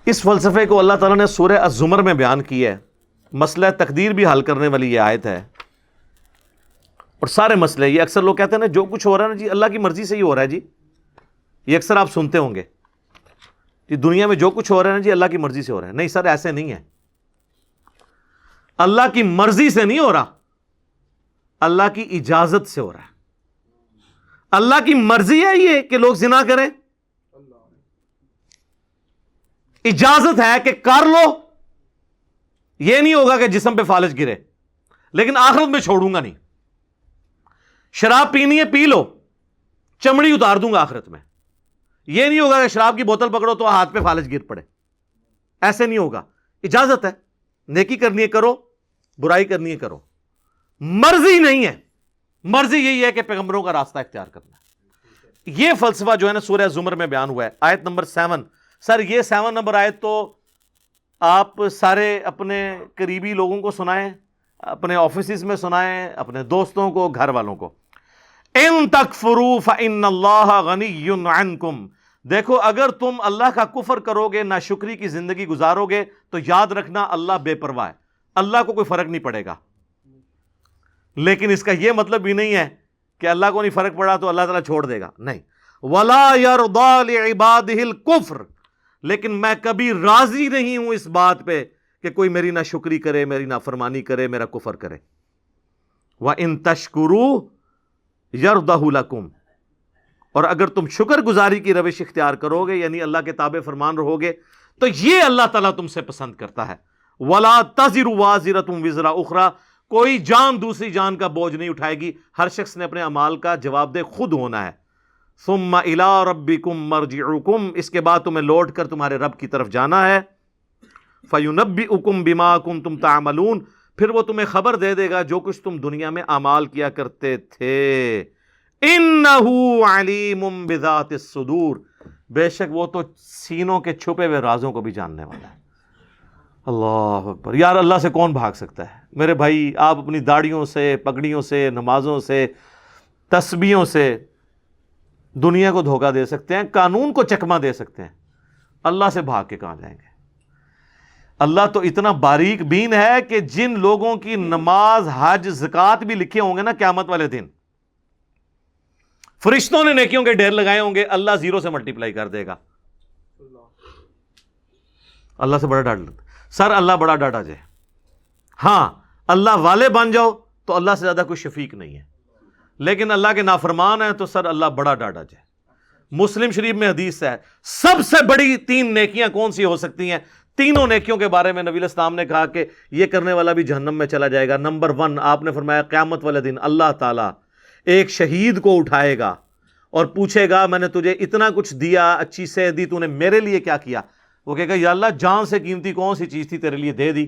اس فلسفے کو اللہ تعالیٰ نے سورہ الزمر میں بیان کیا ہے، مسئلہ تقدیر بھی حل کرنے والی یہ آیت ہے، اور سارے مسئلے، یہ اکثر لوگ کہتے ہیں نا جو کچھ ہو رہا ہے نا جی اللہ کی مرضی سے ہی ہو رہا ہے جی، یہ اکثر آپ سنتے ہوں گے کہ دنیا میں جو کچھ ہو رہا ہے نا جی اللہ کی مرضی سے ہو رہا ہے۔ نہیں سر، ایسے نہیں ہے، اللہ کی مرضی سے نہیں ہو رہا، اللہ کی اجازت سے ہو رہا ہے۔ اللہ کی مرضی ہے یہ کہ لوگ زنا کریں، اجازت ہے کہ کر لو، یہ نہیں ہوگا کہ جسم پہ فالج گرے، لیکن آخرت میں چھوڑوں گا نہیں۔ شراب پینی ہے پی لو، چمڑی اتار دوں گا آخرت میں، یہ نہیں ہوگا کہ شراب کی بوتل پکڑو تو ہاتھ پہ فالج گر پڑے، ایسے نہیں ہوگا۔ اجازت ہے، نیکی کرنی ہے کرو، برائی کرنی ہے کرو، مرضی نہیں ہے۔ مرضی یہی ہے کہ پیغمبروں کا راستہ اختیار کرنا ہے۔ یہ فلسفہ جو ہے نا سورہ زمر میں بیان ہوا ہے، آیت نمبر 7۔ سر یہ 7 نمبر آیت تو آپ سارے اپنے قریبی لوگوں کو سنائیں، اپنے آفیسز میں سنائیں، اپنے دوستوں کو، گھر والوں کو۔ ان تکفروا فإن اللہ غنی عنکم، دیکھو اگر تم اللہ کا کفر کرو گے، ناشکری کی زندگی گزارو گے، تو یاد رکھنا اللہ بے پرواہ ہے، اللہ کو کوئی فرق نہیں پڑے گا۔ لیکن اس کا یہ مطلب بھی نہیں ہے کہ اللہ کو نہیں فرق پڑا تو اللہ تعالیٰ چھوڑ دے گا، نہیں۔ وَلَا يَرْضَى لِعِبَادِهِ الْكُفْرِ، لیکن میں کبھی راضی نہیں ہوں اس بات پہ کہ کوئی میری ناشکری کرے، میری نافرمانی کرے، میرا کفر کرے۔ وَإِن تَشْكُرُوا يَرْضَهُ لَكُمْ، اور اگر تم شکر گزاری کی روش اختیار کرو گے، یعنی اللہ کے تابع فرمان رہو گے، تو یہ اللہ تعالیٰ تم سے پسند کرتا ہے۔ وَلَا تَزِرُ وَازِرَةٌ وِزْرَ أُخْرَى، کوئی جان دوسری جان کا بوجھ نہیں اٹھائے گی، ہر شخص نے اپنے اعمال کا جواب دہ خود ہونا ہے۔ ثم الى ربکم مرجعکم، اس کے بعد تمہیں لوٹ کر تمہارے رب کی طرف جانا ہے۔ فینبئکم بما کنتم تعملون، پھر وہ تمہیں خبر دے دے گا جو کچھ تم دنیا میں اعمال کیا کرتے تھے۔ انہ علیم بذات الصدور، بے شک وہ تو سینوں کے چھپے ہوئے رازوں کو بھی جاننے والا ہے۔ اللہ اکبر، یار اللہ سے کون بھاگ سکتا ہے؟ میرے بھائی آپ اپنی داڑھیوں سے، پگڑیوں سے، نمازوں سے، تسبیحوں سے دنیا کو دھوکہ دے سکتے ہیں، قانون کو چکمہ دے سکتے ہیں، اللہ سے بھاگ کے کہاں جائیں گے؟ اللہ تو اتنا باریک بین ہے کہ جن لوگوں کی نماز، حج، زکوٰۃ بھی لکھے ہوں گے نا قیامت والے دن، فرشتوں نے نیکیوں کے ڈھیر لگائے ہوں گے، اللہ 0 سے ملٹیپلائی کر دے گا۔ اللہ سے بڑا ڈر لگتا ہے سر، اللہ بڑا ڈاٹا جائے۔ ہاں اللہ والے بن جاؤ تو اللہ سے زیادہ کوئی شفیق نہیں ہے، لیکن اللہ کے نافرمان ہیں تو سر اللہ بڑا ڈاٹا جائے۔ مسلم شریف میں حدیث ہے سب سے بڑی 3 نیکیاں کون سی ہو سکتی ہیں؟ تینوں نیکیوں کے بارے میں نبی علیہ السلام نے کہا کہ یہ کرنے والا بھی جہنم میں چلا جائے گا۔ نمبر 1 آپ نے فرمایا قیامت والے دن اللہ تعالیٰ ایک شہید کو اٹھائے گا اور پوچھے گا میں نے تجھے اتنا کچھ دیا، اچھی صحت دی، تو نے میرے لیے کیا کیا؟ وہ کہے گا یا اللہ جان سے قیمتی کون سی چیز تھی تیرے لیے دے دی۔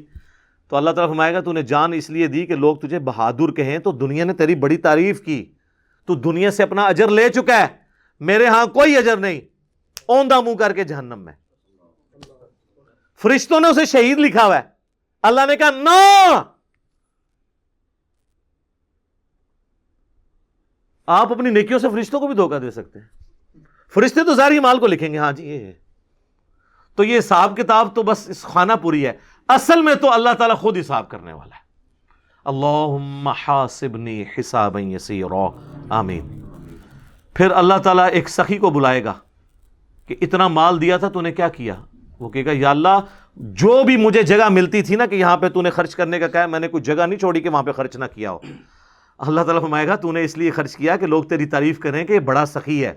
تو اللہ تعالیٰ فرمائے گا تو نے جان اس لیے دی کہ لوگ تجھے بہادر کہیں، تو دنیا نے تیری بڑی تعریف کی، تو دنیا سے اپنا اجر لے چکا ہے، میرے ہاں کوئی اجر نہیں، اوندھا منہ کر کے جہنم میں۔ فرشتوں نے اسے شہید لکھا ہوا ہے، اللہ نے کہا نہ، آپ اپنی نیکیوں سے فرشتوں کو بھی دھوکہ دے سکتے ہیں۔ فرشتے تو ظاہری مال کو لکھیں گے، ہاں جی یہ ہے، تو یہ حساب کتاب تو بس اس خانہ پوری ہے، اصل میں تو اللہ تعالیٰ خود حساب کرنے والا ہے۔ اللہم حاسبنی حسابا یسیرا، آمین۔ پھر اللہ تعالیٰ ایک سخی کو بلائے گا کہ اتنا مال دیا تھا تو نے کیا کیا؟ وہ کہے گا یا اللہ جو بھی مجھے جگہ ملتی تھی نا کہ یہاں پہ تو نے خرچ کرنے کا کہا ہے، میں نے کوئی جگہ نہیں چھوڑی کہ وہاں پہ خرچ نہ کیا ہو. اللہ تعالیٰ فرمائے گا تو نے اس لیے خرچ کیا کہ لوگ تیری تعریف کریں کہ یہ بڑا سخی ہے،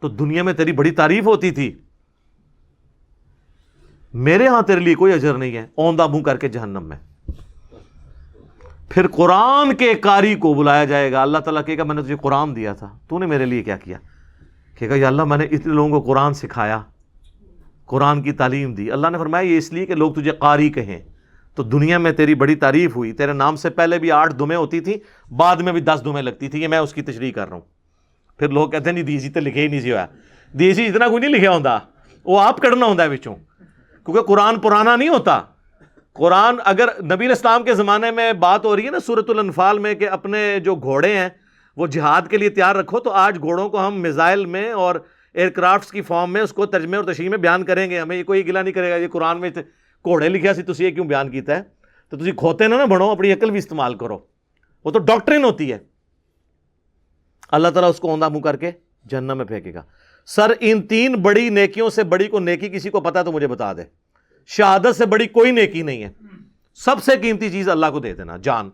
تو دنیا میں تیری بڑی تعریف ہوتی تھی، میرے ہاں تیرے لیے کوئی اجر نہیں ہے، اوندا منہ کر کے جہنم میں. پھر قرآن کے قاری کو بلایا جائے گا. اللہ تعالیٰ کہے گا میں نے تجھے قرآن دیا تھا، تو نے میرے لیے کیا کیا؟ کہے گا یا اللہ میں نے اتنے لوگوں کو قرآن سکھایا، قرآن کی تعلیم دی. اللہ نے فرمایا یہ اس لیے کہ لوگ تجھے قاری کہیں، تو دنیا میں تیری بڑی تعریف ہوئی. تیرے نام سے پہلے بھی 8 دمیں ہوتی تھی، بعد میں بھی 10 دمیں لگتی تھی. یہ میں اس کی تشریح کر رہا ہوں. پھر لوگ کہتے ہیں نہیں دیسی تو لکھے ہی نہیں سی ہوا، دیسی اتنا کوئی نہیں لکھا ہوتا، وہ آپ کڑنا ہوتا ہے بچوں، کیونکہ قرآن پرانا نہیں ہوتا. قرآن اگر نبی اسلام کے زمانے میں بات ہو رہی ہے نا سورۃ الانفال میں کہ اپنے جو گھوڑے ہیں وہ جہاد کے لیے تیار رکھو، تو آج گھوڑوں کو ہم میزائل میں اور ایئر کرافٹس کی فارم میں اس کو ترجمے اور تشریح میں بیان کریں گے. ہمیں یہ کوئی گلا نہیں کرے گا یہ قرآن میں گھوڑے لکھیا سی تسی یہ کیوں بیان کیتا ہے. تو تسی کھوتے نہ بنو، اپنی عقل بھی استعمال کرو، وہ تو ڈاکٹرن ہوتی ہے. اللہ تعالیٰ اس کو اوندا منہ کر کے جہنم میں پھینکے گا. سر ان 3 بڑی نیکیوں سے بڑی کو نیکی کسی کو پتا تو مجھے بتا دے. شہادت سے بڑی کوئی نیکی نہیں ہے. سب سے قیمتی چیز اللہ کو دے دینا، جان.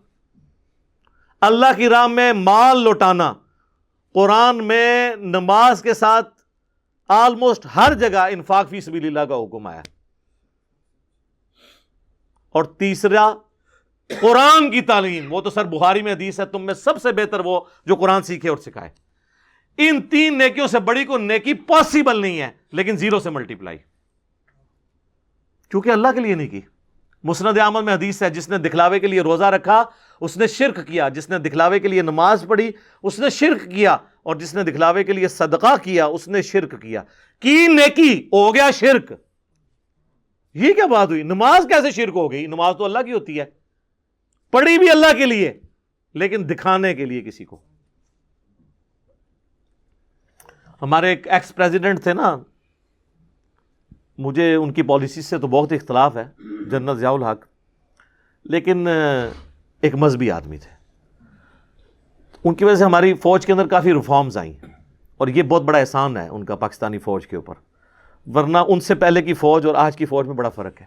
اللہ کی راہ میں مال لوٹانا. قرآن میں نماز کے ساتھ آلموسٹ ہر جگہ انفاق فی سبیل اللہ کا حکم آیا. اور تیسرا قرآن کی تعلیم، وہ تو سر بخاری میں حدیث ہے تم میں سب سے بہتر وہ جو قرآن سیکھے اور سکھائے. ان 3 نیکیوں سے بڑی کو نیکی پاسبل نہیں ہے، لیکن 0 سے ملٹیپلائی، کیونکہ اللہ کے لیے نہیں کی. مسند احمد میں حدیث ہے جس نے دکھلاوے کے لیے روزہ رکھا اس نے شرک کیا، جس نے دکھلاوے کے لیے نماز پڑھی اس نے شرک کیا، اور جس نے دکھلاوے کے لیے صدقہ کیا اس نے شرک کیا. کی نیکی ہو گیا شرک. یہ کیا بات ہوئی؟ نماز کیسے شرک ہو گئی؟ نماز تو اللہ کی ہوتی ہے، پڑھی بھی اللہ کے لیے لیکن دکھانے کے لیے کسی کو. ہمارے ایک ایکس پریزیڈنٹ تھے نا، مجھے ان کی پالیسی سے تو بہت اختلاف ہے، جنرل ضیاء الحق، لیکن ایک مذہبی آدمی تھے. ان کی وجہ سے ہماری فوج کے اندر کافی ریفارمز آئیں، اور یہ بہت بڑا احسان ہے ان کا پاکستانی فوج کے اوپر، ورنہ ان سے پہلے کی فوج اور آج کی فوج میں بڑا فرق ہے.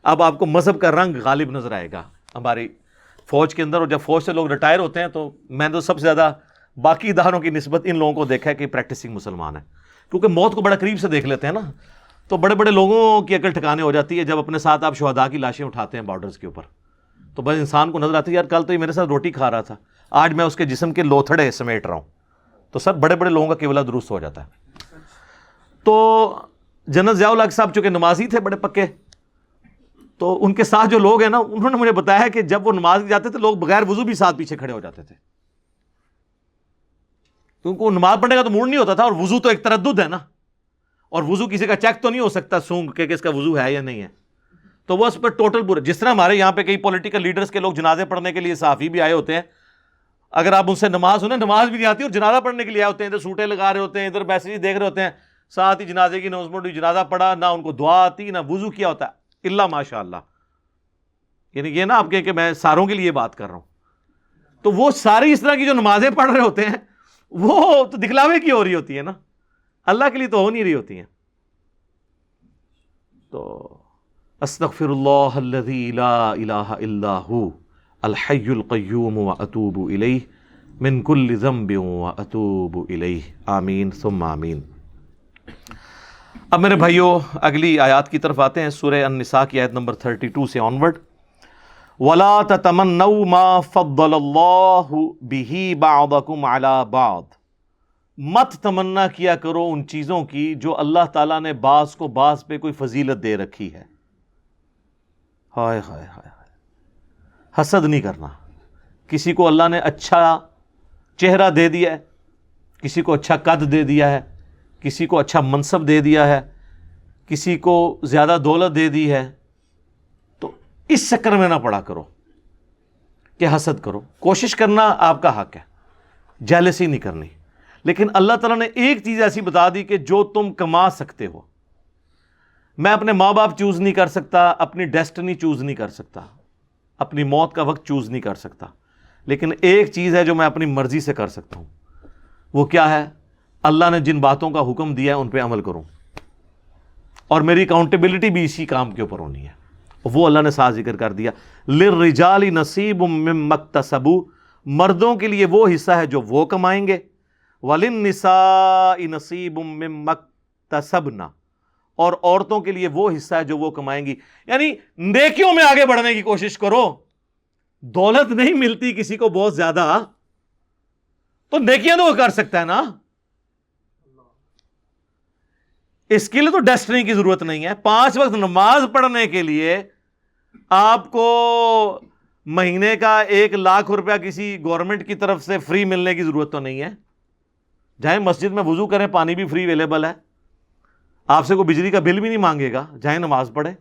اب آپ کو مذہب کا رنگ غالب نظر آئے گا ہماری فوج کے اندر. اور جب فوج سے لوگ ریٹائر ہوتے ہیں تو میں تو سب سے زیادہ باقی اداروں کی نسبت ان لوگوں کو دیکھا ہے کہ پریکٹسنگ مسلمان ہیں، کیونکہ موت کو بڑا قریب سے دیکھ لیتے ہیں نا، تو بڑے بڑے لوگوں کی عقل ٹھکانے ہو جاتی ہے جب اپنے ساتھ آپ شہداء کی لاشیں اٹھاتے ہیں بارڈرز کے اوپر. تو بس انسان کو نظر آتی ہے یار کل تو یہ میرے ساتھ روٹی کھا رہا تھا، آج میں اس کے جسم کے لوتھڑے سمیٹ رہا ہوں. تو سر بڑے بڑے لوگوں کا قبلہ درست ہو جاتا ہے. تو جنرل ضیاء الحق صاحب چونکہ نمازی تھے بڑے پکے، تو ان کے ساتھ جو لوگ ہیں نا انہوں نے مجھے بتایا کہ جب وہ نماز جاتے تھے لوگ بغیر وضو بھی ساتھ پیچھے کھڑے ہو جاتے تھے، کیونکہ نماز پڑھنے کا تو موڈ نہیں ہوتا تھا، اور وضو تو ایک تردد ہے نا، اور وضو کسی کا چیک تو نہیں ہو سکتا سونگ کہ اس کا وضو ہے یا نہیں ہے. تو وہ اس پر ٹوٹل پورے، جس طرح ہمارے یہاں پہ کئی پولیٹیکل لیڈرز کے لوگ جنازے پڑھنے کے لیے صحافی بھی آئے ہوتے ہیں، اگر آپ ان سے نماز سنیں نماز بھی نہیں آتی اور جنازہ پڑھنے کے لیے آئے ہوتے ہیں، ادھر سوٹیں لگا رہے ہوتے ہیں، ادھر میسیج دیکھ رہے ہوتے ہیں، ساتھ ہی جنازے کی اناؤنسمنٹ ہوئی، جنازہ پڑھا، نہ ان کو دعا آتی نہ وضو کیا ہوتا ہے، الا ماشاء اللہ. یعنی یہ نا آپ کہ میں ساروں کے لیے بات کر رہا ہوں. تو وہ ساری اس طرح کی جو نمازیں پڑھ رہے ہوتے ہیں وہ تو دکھلاوے کی ہو رہی ہوتی ہے نا، اللہ کے لیے تو ہو نہیں رہی ہوتی ہیں. تو استغفر اللہ الذی لا الہ الا ہو الحی القیوم واتوب الیہ من کل ذنب واتوب الیہ، آمین ثم آمین. اب میرے بھائیوں اگلی آیات کی طرف آتے ہیں، سورہ النساء کی آیت نمبر 32 سے آنورڈ. وَلَا تَتَمَنَّوْا مَا فَضَّلَ اللَّهُ بِهِ بَعْضَكُمْ عَلَى بَعْضٍ، مت تمنا کیا کرو ان چیزوں کی جو اللہ تعالیٰ نے بعض کو بعض پہ کوئی فضیلت دے رکھی ہے. ہائے ہائے ہائے، حسد نہیں کرنا. کسی کو اللہ نے اچھا چہرہ دے دیا ہے، کسی کو اچھا قد دے دیا ہے، کسی کو اچھا منصب دے دیا ہے، کسی کو زیادہ دولت دے دی ہے، تو اس چکر میں نہ پڑا کرو کہ حسد کرو. کوشش کرنا آپ کا حق ہے، جیلسی نہیں کرنی، لیکن اللہ تعالیٰ نے ایک چیز ایسی بتا دی کہ جو تم کما سکتے ہو. میں اپنے ماں باپ چوز نہیں کر سکتا، اپنی ڈیسٹنی چوز نہیں کر سکتا، اپنی موت کا وقت چوز نہیں کر سکتا، لیکن ایک چیز ہے جو میں اپنی مرضی سے کر سکتا ہوں. وہ کیا ہے؟ اللہ نے جن باتوں کا حکم دیا ہے ان پہ عمل کروں. اور میری اکاؤنٹیبلٹی بھی اسی کام کے اوپر ہونی ہے. وہ اللہ نے ساتھ ذکر کر دیا. للرجال نصیب مما اکتسبوا، مردوں کے لیے وہ حصہ ہے جو وہ کمائیں گے. وللنساء نصیب مما اکتسبنا، اور عورتوں کے لیے وہ حصہ ہے جو وہ کمائیں گی. یعنی نیکیوں میں آگے بڑھنے کی کوشش کرو. دولت نہیں ملتی کسی کو بہت زیادہ تو نیکیاں تو وہ کر سکتا ہے نا. اس کے لیے تو ڈیسٹنی کی ضرورت نہیں ہے. 5 وقت نماز پڑھنے کے لیے آپ کو مہینے کا 1 لاکھ روپیہ کسی گورنمنٹ کی طرف سے فری ملنے کی ضرورت تو نہیں ہے. جائیں مسجد میں وضو کریں، پانی بھی فری اویلیبل ہے. آپ سے کوئی بجلی کا بل بھی نہیں مانگے گا. جائیں نماز پڑھیں،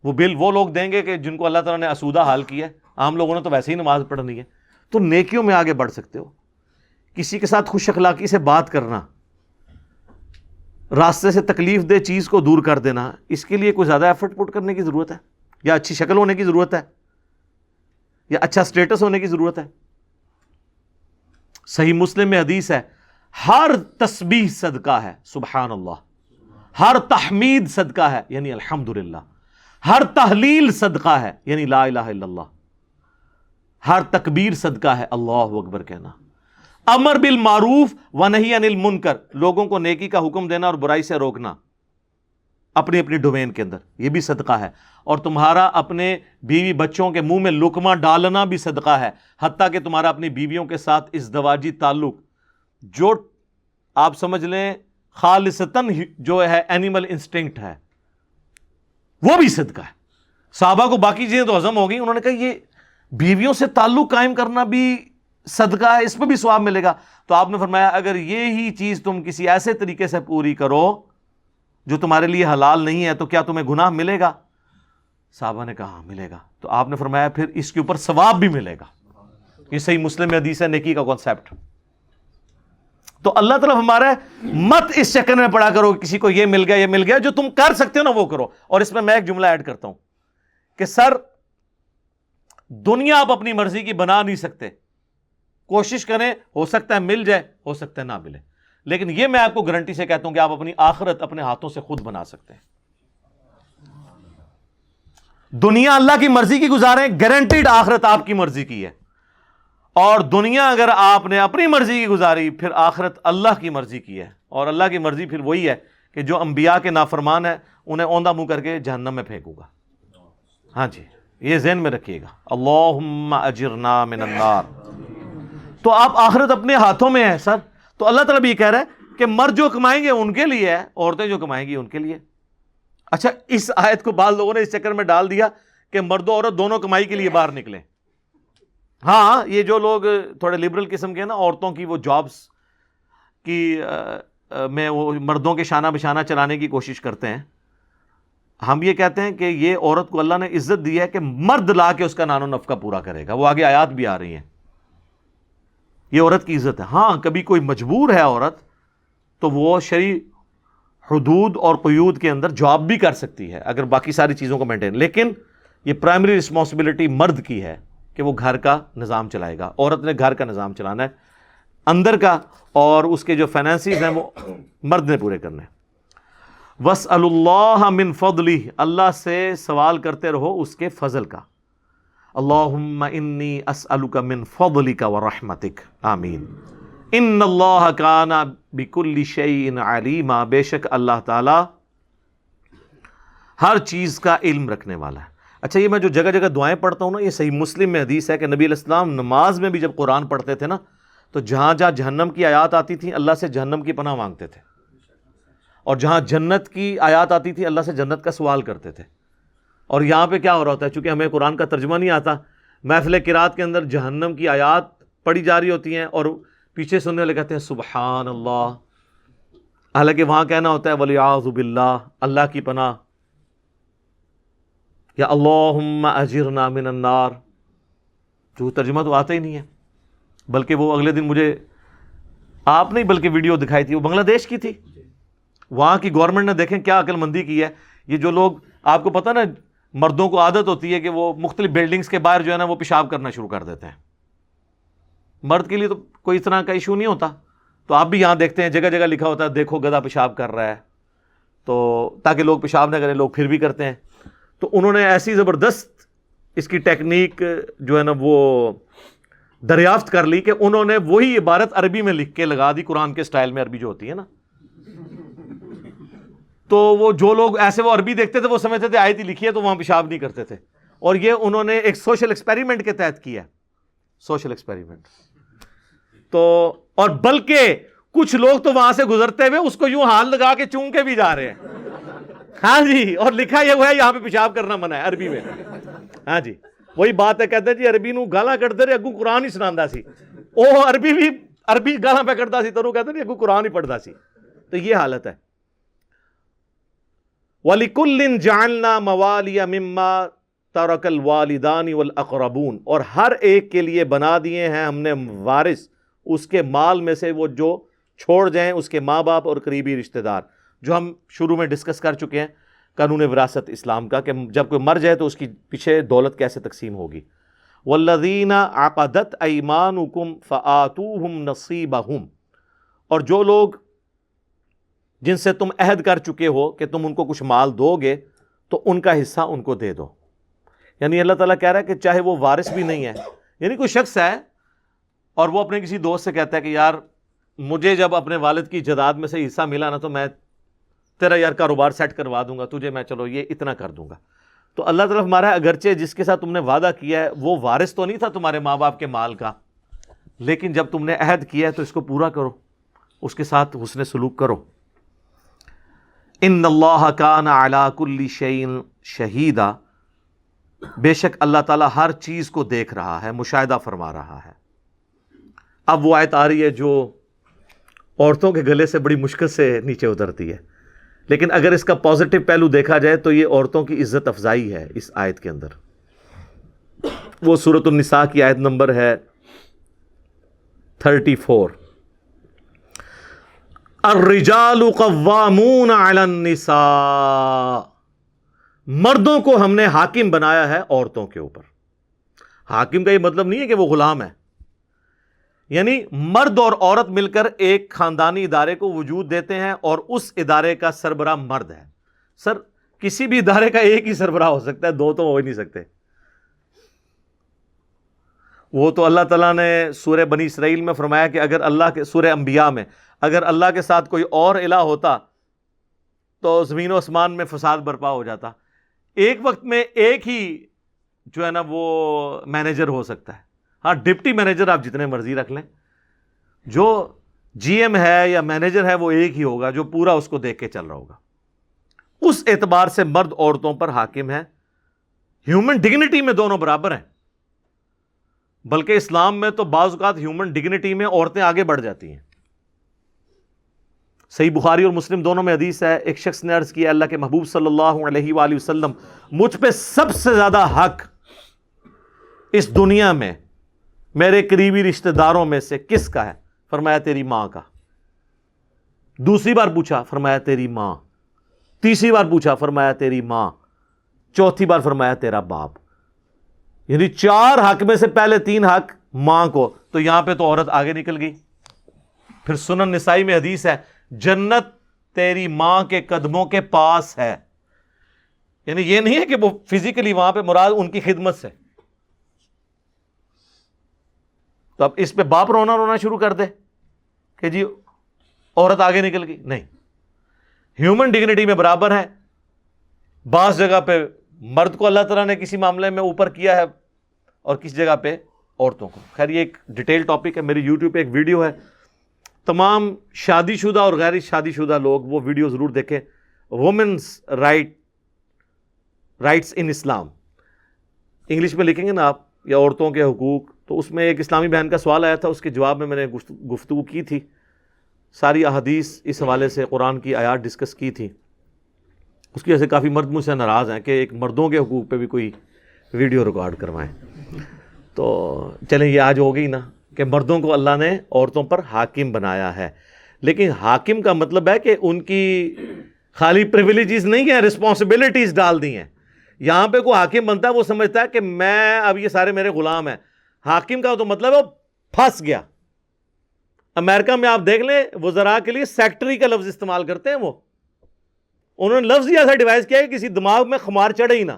وہ بل وہ لوگ دیں گے کہ جن کو اللہ تعالیٰ نے اسودہ حال کیا ہے. عام لوگوں نے تو ویسے ہی نماز پڑھنی ہے. تو نیکیوں میں آگے بڑھ سکتے ہو. کسی کے ساتھ خوش اخلاقی سے بات کرنا، راستے سے تکلیف دہ چیز کو دور کر دینا، اس کے لیے کوئی زیادہ ایفرٹ پٹ کرنے کی ضرورت ہے، یا اچھی شکل ہونے کی ضرورت ہے، یا اچھا سٹیٹس ہونے کی ضرورت ہے. صحیح مسلم میں حدیث ہے، ہر تسبیح صدقہ ہے، سبحان اللہ. ہر تحمید صدقہ ہے، یعنی الحمدللہ. ہر تحلیل صدقہ ہے، یعنی لا الہ الا اللہ. ہر تکبیر صدقہ ہے، اللہ اکبر کہنا. امر بالمعروف و نہی عن المنکر، لوگوں کو نیکی کا حکم دینا اور برائی سے روکنا اپنی اپنی ڈومین کے اندر، یہ بھی صدقہ ہے. اور تمہارا اپنے بیوی بچوں کے منہ میں لقمہ ڈالنا بھی صدقہ ہے. حتیٰ کہ تمہارا اپنی بیویوں کے ساتھ ازدواجی تعلق جو آپ سمجھ لیں خالصتاً جو ہے اینیمل انسٹنکٹ ہے، وہ بھی صدقہ ہے. صحابہ کو باقی چیزیں تو ہضم ہو گئی، انہوں نے کہا یہ بیویوں سے تعلق قائم کرنا بھی صدقہ ہے، اس پہ بھی ثواب ملے گا. تو آپ نے فرمایا اگر یہی چیز تم کسی ایسے طریقے سے پوری کرو جو تمہارے لیے حلال نہیں ہے تو کیا تمہیں گناہ ملے گا؟ صحابہ نے کہا ہاں ملے گا. تو آپ نے فرمایا پھر اس کے اوپر ثواب بھی ملے گا. یہ صحیح مسلم میں حدیث ہے، نیکی کا کانسیپٹ. تو اللہ تعالیٰ ہمارا مت اس چکر میں پڑا کرو کسی کو یہ مل گیا یہ مل گیا. جو تم کر سکتے ہو نا وہ کرو. اور اس میں ایک جملہ ایڈ کرتا ہوں کہ سر دنیا آپ اپنی مرضی کی بنا نہیں سکتے. کوشش کریں، ہو سکتا ہے مل جائے، ہو سکتا ہے نہ ملے، لیکن یہ میں آپ کو گارنٹی سے کہتا ہوں کہ آپ اپنی آخرت اپنے ہاتھوں سے خود بنا سکتے ہیں. دنیا اللہ کی مرضی کی گزاریں، گارنٹیڈ آخرت آپ کی مرضی کی ہے. اور دنیا اگر آپ نے اپنی مرضی کی گزاری پھر آخرت اللہ کی مرضی کی ہے. اور اللہ کی مرضی پھر وہی ہے کہ جو انبیاء کے نافرمان ہیں انہیں اوندھا منہ کر کے جہنم میں پھینکوں گا. ہاں جی، یہ ذہن میں رکھیے گا. اللہم اجرنا من النار. تو آپ آخرت اپنے ہاتھوں میں ہے سر. تو اللہ تعالیٰ بھی یہ کہہ رہا ہے کہ مرد جو کمائیں گے ان کے لیے ہے، عورتیں جو کمائیں گی ان کے لیے. اچھا، اس آیت کو بعض لوگوں نے اس چکر میں ڈال دیا کہ مرد و عورت دونوں کمائی کے لیے باہر نکلیں. ہاں، یہ جو لوگ تھوڑے لبرل قسم کے نا، عورتوں کی وہ جابس کی میں وہ مردوں کے شانہ بشانہ چلانے کی کوشش کرتے ہیں. ہم یہ کہتے ہیں کہ یہ عورت کو اللہ نے عزت دی ہے کہ مرد لا کے اس کا نان و نفقہ پورا کرے گا. وہ آگے آیات بھی آ رہی ہیں. یہ عورت کی عزت ہے. ہاں، کبھی کوئی مجبور ہے عورت تو وہ شرعی حدود اور قیود کے اندر جاب بھی کر سکتی ہے اگر باقی ساری چیزوں کو مینٹین. لیکن یہ پرائمری رسپانسبلٹی مرد کی ہے کہ وہ گھر کا نظام چلائے گا. عورت نے گھر کا نظام چلانا ہے اندر کا، اور اس کے جو فائنینسز ہیں وہ مرد نے پورے کرنے. وَاسْأَلُوا اللَّهَ مِن فَضْلِهِ، اللہ سے سوال کرتے رہو اس کے فضل کا. اللہم انی اسألک من فضلک ورحمتک، آمین. ان اللہ کان بکل شیء علیما، بے شک اللہ تعالی ہر چیز کا علم رکھنے والا ہے. اچھا، یہ میں جو جگہ جگہ دعائیں پڑھتا ہوں نا، یہ صحیح مسلم میں حدیث ہے کہ نبی علیہ السلام نماز میں بھی جب قرآن پڑھتے تھے نا تو جہاں جہاں جہنم کی آیات آتی تھی اللہ سے جہنم کی پناہ مانگتے تھے، اور جہاں جنت کی آیات آتی تھی اللہ سے جنت کا سوال کرتے تھے. اور یہاں پہ کیا ہو رہا ہوتا ہے، چونکہ ہمیں قرآن کا ترجمہ نہیں آتا، محفل قرات کے اندر جہنم کی آیات پڑھی جا رہی ہوتی ہیں اور پیچھے سننے والے کہتے ہیں سبحان اللہ، حالانکہ وہاں کہنا ہوتا ہے وَلِعَاذُ بِاللَّہ، اللہ کی پناہ، یا اللہم اجرنا من النار. جو ترجمہ تو آتا ہی نہیں ہے. بلکہ وہ اگلے دن مجھے آپ نہیں بلکہ ویڈیو دکھائی تھی، وہ بنگلہ دیش کی تھی. وہاں کی گورنمنٹ نے دیکھیں کیا عقل مندی کی ہے. یہ جو لوگ، آپ کو پتہ نا مردوں کو عادت ہوتی ہے کہ وہ مختلف بلڈنگز کے باہر جو ہے نا وہ پیشاب کرنا شروع کر دیتے ہیں. مرد کے لیے تو کوئی اس طرح کا ایشو نہیں ہوتا. تو آپ بھی یہاں دیکھتے ہیں جگہ جگہ لکھا ہوتا ہے دیکھو گدھا پیشاب کر رہا ہے. تو تاکہ لوگ پیشاب نہ کریں، لوگ پھر بھی کرتے ہیں. تو انہوں نے ایسی زبردست اس کی ٹیکنیک جو ہے نا وہ دریافت کر لی کہ انہوں نے وہی عبارت عربی میں لکھ کے لگا دی، قرآن کے سٹائل میں عربی جو ہوتی ہے نا. تو وہ جو لوگ ایسے وہ عربی دیکھتے تھے وہ سمجھتے تھے آیت ہی لکھی ہے تو وہاں پیشاب نہیں کرتے تھے. اور یہ انہوں نے ایک سوشل ایکسپیریمنٹ کے تحت کیا، سوشل ایکسپیریمنٹ. تو اور بلکہ کچھ لوگ تو وہاں سے گزرتے ہوئے اس کو یوں ہاتھ لگا کے چوم کے بھی جا رہے ہیں. ہاں جی، اور لکھا یہ ہوا ہے یہاں پہ پیشاب کرنا منع ہے عربی میں. ہاں جی، وہی بات ہے، کہتے ہیں جی عربی نو گالاں کٹدے رہے اگوں قرآن ہی سناندا سی. او عربی بھی عربی گالاں پہ کٹدا سی تو کہتے ہیں اگوں قرآن ہی پڑھدا سی. تو یہ حالت ہے. وَلِكُلٍّ جَعَلْنَا مَوَالِيَ مِمَّا تَرَكَ الْوَالِدَانِ وَالْأَقْرَبُونَ، اور ہر ایک کے لیے بنا دیے ہیں ہم نے وارث اس کے مال میں سے وہ جو چھوڑ جائیں اس کے ماں باپ اور قریبی رشتہ دار، جو ہم شروع میں ڈسکس کر چکے ہیں قانون وراثت اسلام کا، کہ جب کوئی مر جائے تو اس کی پیچھے دولت کیسے تقسیم ہوگی. وَالَّذِينَ عَقَدَتْ أَيْمَانُكُمْ فَآتُوهُمْ نَصِيبَهُمْ، اور جو لوگ جن سے تم عہد کر چکے ہو کہ تم ان کو کچھ مال دو گے تو ان کا حصہ ان کو دے دو. یعنی اللہ تعالیٰ کہہ رہا ہے کہ چاہے وہ وارث بھی نہیں ہے، یعنی کوئی شخص ہے اور وہ اپنے کسی دوست سے کہتا ہے کہ یار مجھے جب اپنے والد کی جائیداد میں سے حصہ ملا نا تو میں تیرا یار کاروبار سیٹ کروا دوں گا تجھے، میں چلو یہ اتنا کر دوں گا. تو اللہ تعالیٰ ہمارا اگرچہ جس کے ساتھ تم نے وعدہ کیا ہے وہ وارث تو نہیں تھا تمہارے ماں باپ کے مال کا، لیکن جب تم نے عہد کیا ہے تو اس کو پورا کرو، اس کے ساتھ حسن سلوک کرو. ان اللہ کان علی کل شیء شہیدا، بے شک اللہ تعالیٰ ہر چیز کو دیکھ رہا ہے، مشاہدہ فرما رہا ہے. اب وہ آیت آ رہی ہے جو عورتوں کے گلے سے بڑی مشکل سے نیچے اترتی ہے، لیکن اگر اس کا پازیٹیو پہلو دیکھا جائے تو یہ عورتوں کی عزت افزائی ہے اس آیت کے اندر. وہ سورۃ النساء کی آیت نمبر ہے 34. الرجال قوامون علی النساء، مردوں کو ہم نے حاکم بنایا ہے عورتوں کے اوپر. حاکم کا یہ مطلب نہیں ہے کہ وہ غلام ہے، یعنی مرد اور عورت مل کر ایک خاندانی ادارے کو وجود دیتے ہیں اور اس ادارے کا سربراہ مرد ہے. سر کسی بھی ادارے کا ایک ہی سربراہ ہو سکتا ہے، دو تو ہو ہی نہیں سکتے. وہ تو اللہ تعالیٰ نے سورہ بنی اسرائیل میں فرمایا کہ اگر اللہ کے، سورہ انبیاء میں، اگر اللہ کے ساتھ کوئی اور الہ ہوتا تو زمین و آسمان میں فساد برپا ہو جاتا. ایک وقت میں ایک ہی جو ہے نا وہ مینیجر ہو سکتا ہے. ہاں ڈپٹی مینیجر آپ جتنے مرضی رکھ لیں، جو جی ایم ہے یا مینیجر ہے وہ ایک ہی ہوگا جو پورا اس کو دیکھ کے چل رہا ہوگا. اس اعتبار سے مرد عورتوں پر حاکم ہے. ہیومن ڈگنیٹی میں دونوں برابر ہیں، بلکہ اسلام میں تو بعض اوقات ہیومن ڈگنیٹی میں عورتیں آگے بڑھ جاتی ہیں. صحیح بخاری اور مسلم دونوں میں حدیث ہے، ایک شخص نے عرض کیا اللہ کے محبوب صلی اللہ علیہ وآلہ وسلم، مجھ پہ سب سے زیادہ حق اس دنیا میں میرے قریبی رشتہ داروں میں سے کس کا ہے؟ فرمایا تیری ماں کا. دوسری بار پوچھا، فرمایا تیری ماں. تیسری بار پوچھا، فرمایا تیری ماں. چوتھی بار فرمایا تیرا باپ. یعنی 4 حق میں سے پہلے 3 حق ماں کو. تو یہاں پہ تو عورت آگے نکل گئی. پھر سنن نسائی میں حدیث ہے، جنت تیری ماں کے قدموں کے پاس ہے. یعنی یہ نہیں ہے کہ وہ فزیکلی وہاں پہ، مراد ان کی خدمت سے. تو اب اس پہ باپ رونا شروع کر دے کہ جی عورت آگے نکل گئی. نہیں، ہیومن ڈگنیٹی میں برابر ہے. بعض جگہ پہ مرد کو اللہ تعالیٰ نے کسی معاملے میں اوپر کیا ہے اور کس جگہ پہ عورتوں کو. خیر یہ ایک ڈیٹیل ٹاپک ہے. میری یوٹیوب پہ ایک ویڈیو ہے، تمام شادی شدہ اور غیر شادی شدہ لوگ وہ ویڈیو ضرور دیکھیں. وومنس رائٹس ان اسلام، انگلش میں لکھیں گے نا آپ، یا عورتوں کے حقوق. تو اس میں ایک اسلامی بہن کا سوال آیا تھا، اس کے جواب میں نے گفتگو کی تھی. ساری احادیث اس حوالے سے، قرآن کی آیات ڈسکس کی تھی. اس کی وجہ سے کافی مرد مجھ سے ناراض ہیں کہ ایک مردوں کے حقوق پہ بھی کوئی ویڈیو ریکارڈ کروائیں. تو چلیں یہ آج ہو گئی نا کہ مردوں کو اللہ نے عورتوں پر حاکم بنایا ہے. لیکن حاکم کا مطلب ہے کہ ان کی خالی پریویلیجز نہیں ہیں، رسپانسبلٹیز ڈال دی ہیں. یہاں پہ کوئی حاکم بنتا ہے وہ سمجھتا ہے کہ میں اب یہ سارے میرے غلام ہیں. حاکم کا تو مطلب ہے وہ پھنس گیا. امریکہ میں آپ دیکھ لیں وزراء کے لیے سیکٹری کا لفظ استعمال کرتے ہیں. وہ انہوں نے لفظ ہی ایسا ڈیوائز کیا کہ کسی دماغ میں خمار چڑھے ہی نہ،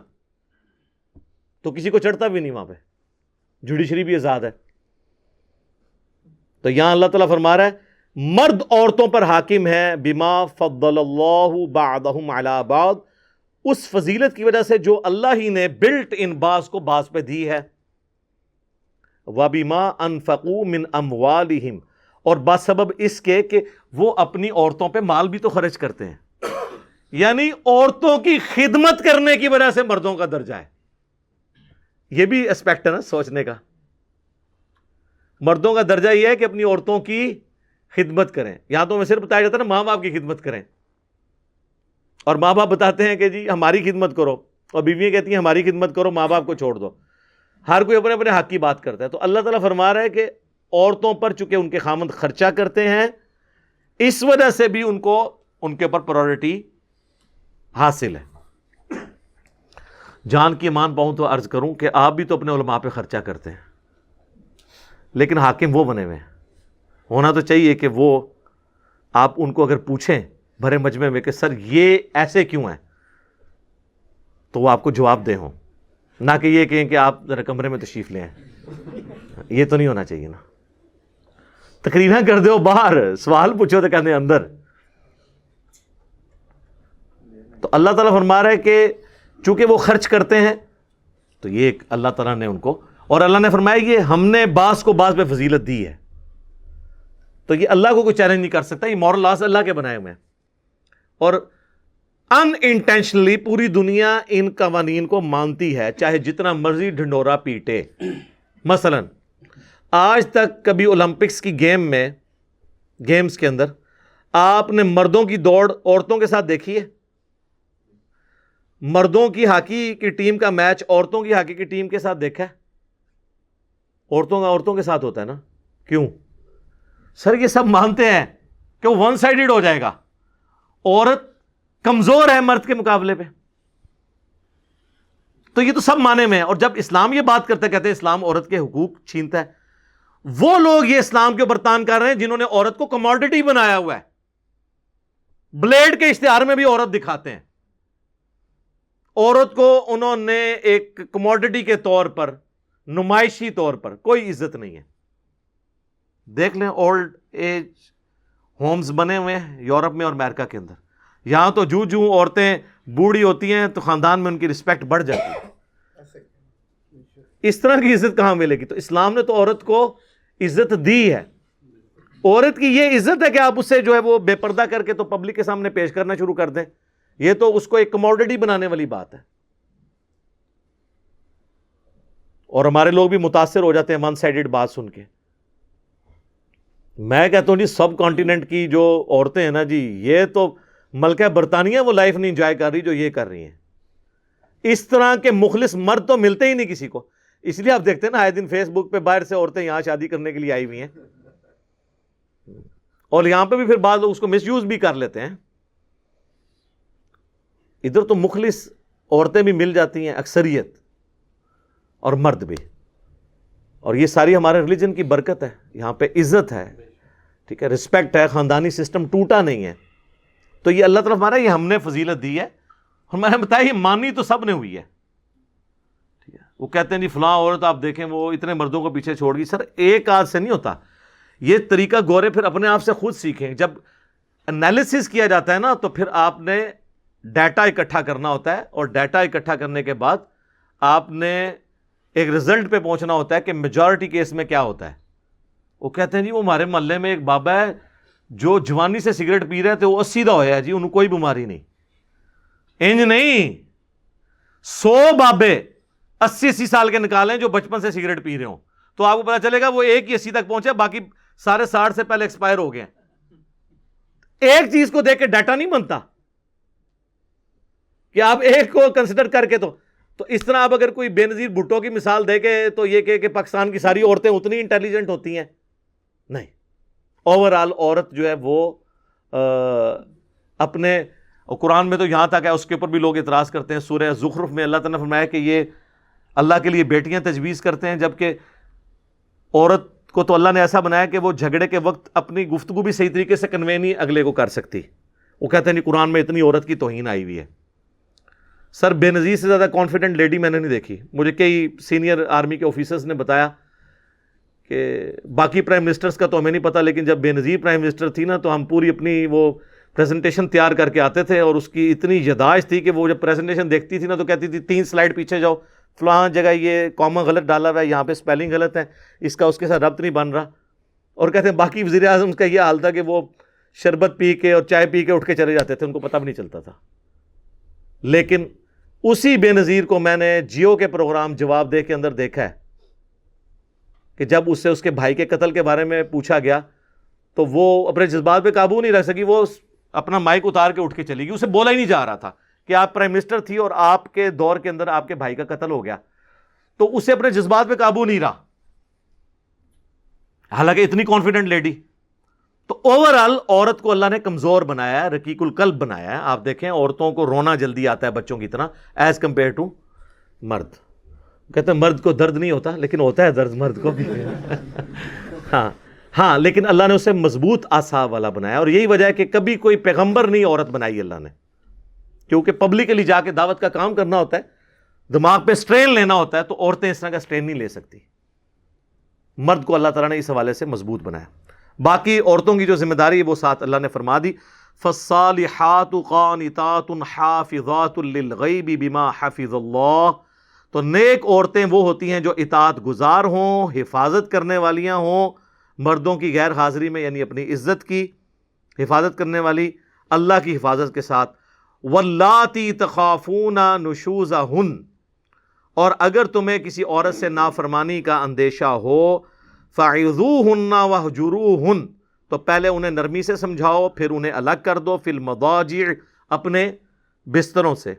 تو کسی کو چڑھتا بھی نہیں وہاں پہ، جوڈیشری بھی آزاد ہے۔ تو یہاں اللہ تعالیٰ فرما رہا ہے مرد عورتوں پر حاکم ہے، بما فضل اللہ بعضهم علی بعض، اس فضیلت کی وجہ سے جو اللہ ہی نے بلٹ ان بعض کو بعض پہ دی ہے، وبما انفقوا من اموالہم، اور بسبب اس کے کہ وہ اپنی عورتوں پہ مال بھی تو خرچ کرتے ہیں، یعنی عورتوں کی خدمت کرنے کی وجہ سے مردوں کا درجہ ہے۔ یہ بھی اسپیکٹ ہے نا سوچنے کا، مردوں کا درجہ یہ ہے کہ اپنی عورتوں کی خدمت کریں۔ یہاں تو میں صرف بتایا جاتا ہے نا ماں باپ کی خدمت کریں، اور ماں باپ بتاتے ہیں کہ جی ہماری خدمت کرو، اور بیویاں کہتی ہیں ہماری خدمت کرو، ماں باپ کو چھوڑ دو۔ ہر کوئی اپنے اپنے حق کی بات کرتا ہے۔ تو اللہ تعالیٰ فرما رہا ہے کہ عورتوں پر چونکہ ان کے خامند خرچہ کرتے ہیں، اس وجہ سے بھی ان کو ان کے اوپر پرائورٹی حاصل ہے۔ جان کی ایمان پاؤں تو عرض کروں کہ آپ بھی تو اپنے علماء پہ خرچہ کرتے ہیں، لیکن حاکم وہ بنے ہوئے ہیں۔ ہونا تو چاہیے کہ وہ آپ ان کو اگر پوچھیں بھرے مجمع میں کہ سر یہ ایسے کیوں ہیں، تو وہ آپ کو جواب دے ہوں، نہ کہ یہ کہیں کہ آپ ذرا کمرے میں تشریف لے آئیں۔ یہ تو نہیں ہونا چاہیے نا، تقریریں کر دو باہر، سوال پوچھو تو کہتے ہیں اندر۔ تو اللہ تعالیٰ فرما رہا ہے کہ چونکہ وہ خرچ کرتے ہیں تو یہ ایک اللہ تعالیٰ نے ان کو، اور اللہ نے فرمایا یہ ہم نے بعض کو بعض پہ فضیلت دی ہے، تو یہ اللہ کو کوئی چیلنج نہیں کر سکتا، یہ مورل لاز اللہ کے بنائے ہوئے ہیں۔ اور ان انٹینشنلی پوری دنیا ان قوانین کو مانتی ہے، چاہے جتنا مرضی ڈھنڈورا پیٹے۔ مثلا آج تک کبھی اولمپکس کی گیمز کے اندر آپ نے مردوں کی دوڑ عورتوں کے ساتھ دیکھی ہے؟ مردوں کی ہاکی کی ٹیم کا میچ عورتوں کی ہاکی کی ٹیم کے ساتھ دیکھا ہے؟ عورتوں کے ساتھ ہوتا ہے نا، کیوں؟ سر یہ سب مانتے ہیں کہ وہ ون سائیڈڈ ہو جائے گا، عورت کمزور ہے مرد کے مقابلے پہ، تو یہ تو سب مانے میں ہے۔ اور جب اسلام یہ بات کرتا ہے، کہتے ہیں اسلام عورت کے حقوق چھینتا ہے، وہ لوگ یہ اسلام کے اوپر تان کر رہے ہیں جنہوں نے عورت کو کموڈٹی بنایا ہوا ہے، بلیڈ کے اشتہار میں بھی عورت دکھاتے ہیں، عورت کو انہوں نے ایک کموڈٹی کے طور پر، نمائشی طور پر، کوئی عزت نہیں ہے۔ دیکھ لیں اولڈ ایج ہومز بنے ہوئے ہیں یورپ میں اور امریکہ کے اندر، یہاں تو جو عورتیں بوڑھی ہوتی ہیں تو خاندان میں ان کی رسپیکٹ بڑھ جاتی ہے۔ اس طرح کی عزت کہاں ملے گی؟ تو اسلام نے تو عورت کو عزت دی ہے۔ عورت کی یہ عزت ہے کہ آپ اسے جو ہے وہ بے پردہ کر کے تو پبلک کے سامنے پیش کرنا شروع کر دیں، یہ تو اس کو ایک کموڈٹی بنانے والی بات ہے۔ اور ہمارے لوگ بھی متاثر ہو جاتے ہیں ون سائیڈڈ بات سن کے۔ میں کہتا ہوں جی سب کانٹیننٹ کی جو عورتیں ہیں نا جی، یہ تو ملکہ برطانیہ وہ لائف نہیں انجوائے کر رہی جو یہ کر رہی ہیں۔ اس طرح کے مخلص مرد تو ملتے ہی نہیں کسی کو، اس لیے آپ دیکھتے ہیں نا آئے دن فیس بک پہ باہر سے عورتیں یہاں شادی کرنے کے لیے آئی ہوئی ہیں، اور یہاں پہ بھی پھر بعض لوگ اس کو مس یوز بھی کر لیتے ہیں۔ ادھر تو مخلص عورتیں بھی مل جاتی ہیں اکثریت، اور مرد بھی، اور یہ ساری ہمارے ریلیجن کی برکت ہے۔ یہاں پہ عزت ہے، ٹھیک ہے، رسپیکٹ ہے، خاندانی سسٹم ٹوٹا نہیں ہے۔ تو یہ اللہ تعالیٰ ہمارا یہ ہم نے فضیلت دی ہے، اور میں نے بتایا یہ مانی تو سب نے ہوئی ہے، ٹھیک ہے۔ وہ کہتے ہیں جی فلاں عورت آپ دیکھیں وہ اتنے مردوں کو پیچھے چھوڑ گئی، سر ایک آدھ سے نہیں ہوتا یہ طریقہ، گورے پھر اپنے آپ سے خود سیکھیں۔ جب انالیسس کیا جاتا ہے نا تو پھر آپ نے ڈیٹا اکٹھا کرنا ہوتا ہے، اور ڈیٹا اکٹھا کرنے کے بعد آپ نے ایک رزلٹ پہ پہنچنا ہوتا ہے کہ میجورٹی کیس میں کیا ہوتا ہے۔ وہ کہتے ہیں جی وہ ہمارے محلے میں ایک بابا ہے جو جوانی سے سگریٹ پی رہے تھے، وہ 80 دا ہویا ہے جی، انہوں کوئی بیماری نہیں۔ انج نہیں، 100 بابے 80 سال کے نکالیں جو بچپن سے سگریٹ پی رہے ہوں، تو آپ کو پتا چلے گا وہ ایک ہی 80 تک پہنچے، باقی سارے 60 سے پہلے ایکسپائر ہو گئے۔ ایک چیز کو دیکھ کے ڈیٹا نہیں بنتا کہ آپ ایک کو کنسیڈر کر کے، تو اس طرح آپ اگر کوئی بے نظیر بھٹو کی مثال دے کے تو یہ کہ پاکستان کی ساری عورتیں اتنی انٹیلیجنٹ ہوتی ہیں، نہیں۔ اوور آل عورت جو ہے وہ اپنے، قرآن میں تو یہاں تک ہے، اس کے اوپر بھی لوگ اعتراض کرتے ہیں۔ سورہ زخرف میں اللہ تعالیٰ نے فرمایا کہ یہ اللہ کے لیے بیٹیاں تجویز کرتے ہیں، جبکہ عورت کو تو اللہ نے ایسا بنایا کہ وہ جھگڑے کے وقت اپنی گفتگو بھی صحیح طریقے سے کنوے نہیں اگلے کو کر سکتی، وہ کہتے ہیں نہیں قرآن میں اتنی عورت کی توہین آئی ہوئی ہے. سر بے نظیر سے زیادہ کانفیڈنٹ لیڈی میں نے نہیں دیکھی. مجھے کئی سینئر آرمی کے آفیسرز نے بتایا کہ باقی پرائم منسٹرز کا تو ہمیں نہیں پتہ، لیکن جب بے نظیر پرائم منسٹر تھی نا تو ہم پوری اپنی وہ پریزنٹیشن تیار کر کے آتے تھے، اور اس کی اتنی یاداشت تھی کہ وہ جب پریزنٹیشن دیکھتی تھی نا تو کہتی تھی 3 سلائیڈ پیچھے جاؤ، فلاں جگہ یہ کامہ غلط ڈالا ہوا ہے، یہاں پہ اسپیلنگ غلط ہے، اس کا اس کے ساتھ ربط نہیں بن رہا. اور کہتے ہیں باقی وزیر اعظم کا یہ حال تھا کہ وہ شربت پی کے اور چائے پی کے اٹھ کے چلے جاتے تھے، ان کو پتہ بھی نہیں چلتا تھا. لیکن اسی بے نظیر کو میں نے جیو کے پروگرام جواب دے کے اندر دیکھا ہے کہ جب اس سے اس کے بھائی کے قتل کے بارے میں پوچھا گیا تو وہ اپنے جذبات پہ قابو نہیں رکھ سکی، وہ اپنا مائک اتار کے اٹھ کے چلی گئی. اسے بولا ہی نہیں جا رہا تھا کہ آپ پرائم منسٹر تھی اور آپ کے دور کے اندر آپ کے بھائی کا قتل ہو گیا، تو اسے اپنے جذبات پہ قابو نہیں رہا، حالانکہ اتنی کانفیڈنٹ لیڈی. تو اوورآل عورت کو اللہ نے کمزور بنایا ہے، رقیق القلب بنایا ہے. آپ دیکھیں عورتوں کو رونا جلدی آتا ہے بچوں کی طرح ایز کمپیئر ٹو مرد. کہتے ہیں مرد کو درد نہیں ہوتا، لیکن ہوتا ہے درد مرد کو بھی. ہاں لیکن اللہ نے اسے مضبوط اعصاب والا بنایا، اور یہی وجہ ہے کہ کبھی کوئی پیغمبر نہیں عورت بنائی اللہ نے، کیونکہ پبلکلی جا کے دعوت کا کام کرنا ہوتا ہے، دماغ پہ سٹرین لینا ہوتا ہے، تو عورتیں اس طرح کا سٹرین نہیں لے سکتی. مرد کو اللہ تعالیٰ نے اس حوالے سے مضبوط بنایا. باقی عورتوں کی جو ذمہ داری ہے وہ ساتھ اللہ نے فرما دی. فالصالحات قانتات حافظات للغیب بما حفظ اللہ. تو نیک عورتیں وہ ہوتی ہیں جو اطاعت گزار ہوں، حفاظت کرنے والیاں ہوں مردوں کی غیر حاضری میں، یعنی اپنی عزت کی حفاظت کرنے والی اللہ کی حفاظت کے ساتھ. واللاتی تخافون نشوزہن. اور اگر تمہیں کسی عورت سے نافرمانی کا اندیشہ ہو، فَعِظُوهُنَّ وَاهْجُرُوهُنَّ. تو پہلے انہیں نرمی سے سمجھاؤ، پھر انہیں الگ کر دو، فی المضاجع اپنے بستروں سے.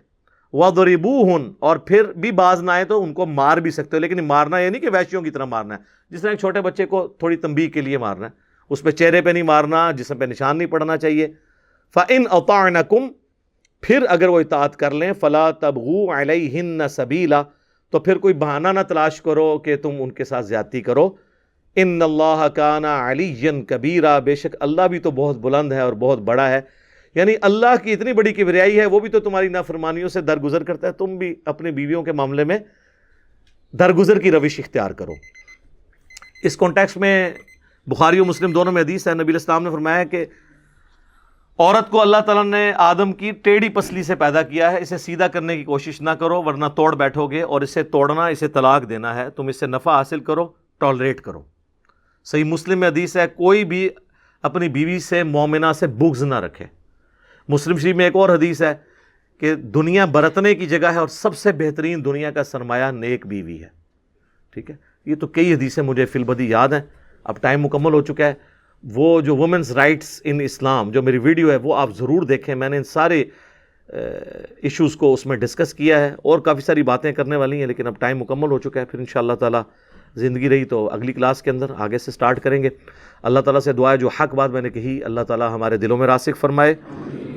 وَضْرِبُوهُنَّ. اور پھر بھی باز نہ آئے تو ان کو مار بھی سکتے ہو، لیکن مارنا یہ نہیں کہ وحشیوں کی طرح مارنا ہے، جس طرح ایک چھوٹے بچے کو تھوڑی تنبیہ کے لیے مارنا ہے، اس پہ چہرے پہ نہیں مارنا، جسم پہ نشان نہیں پڑنا چاہیے. فَإِنْ أَطَعْنَكُمْ. پھر اگر وہ اطاعت کر لیں، فَلَا تَبْغُوا عَلَيْهِنَّ سَبِيلًا. تو پھر کوئی بہانہ نہ تلاش کرو کہ تم ان کے ساتھ زیادتی کرو. ان اللہ کان علیٰ کبیرا. بے شک اللہ بھی تو بہت بلند ہے اور بہت بڑا ہے. یعنی اللہ کی اتنی بڑی کبریائی ہے، وہ بھی تو تمہاری نافرمانیوں سے درگزر کرتا ہے، تم بھی اپنے بیویوں کے معاملے میں درگزر کی روش اختیار کرو. اس کانٹیکسٹ میں بخاری و مسلم دونوں میں حدیث ہے، نبی علیہ السلام نے فرمایا کہ عورت کو اللہ تعالیٰ نے آدم کی ٹیڑھی پسلی سے پیدا کیا ہے، اسے سیدھا کرنے کی کوشش نہ کرو ورنہ توڑ بیٹھو گے، اور اسے توڑنا، اسے طلاق دینا ہے. تم اس سے نفع حاصل کرو، ٹالریٹ کرو. صحیح مسلم میں حدیث ہے، کوئی بھی اپنی بیوی سے مومنہ سے بغض نہ رکھے. مسلم شریف میں ایک اور حدیث ہے کہ دنیا برتنے کی جگہ ہے اور سب سے بہترین دنیا کا سرمایہ نیک بیوی ہے. ٹھیک ہے، یہ تو کئی حدیثیں مجھے فی البدی یاد ہیں. اب ٹائم مکمل ہو چکا ہے. وہ جو وومنز رائٹس ان اسلام جو میری ویڈیو ہے وہ آپ ضرور دیکھیں. میں نے ان سارے ایشوز کو اس میں ڈسکس کیا ہے، اور کافی ساری باتیں کرنے والی ہیں، لیکن اب ٹائم مکمل ہو چکا ہے. پھر انشاءاللہ تعالی زندگی رہی تو اگلی کلاس کے اندر آگے سے سٹارٹ کریں گے. اللہ تعالیٰ سے دعا ہے جو حق بات میں نے کہی اللہ تعالیٰ ہمارے دلوں میں راسخ فرمائے.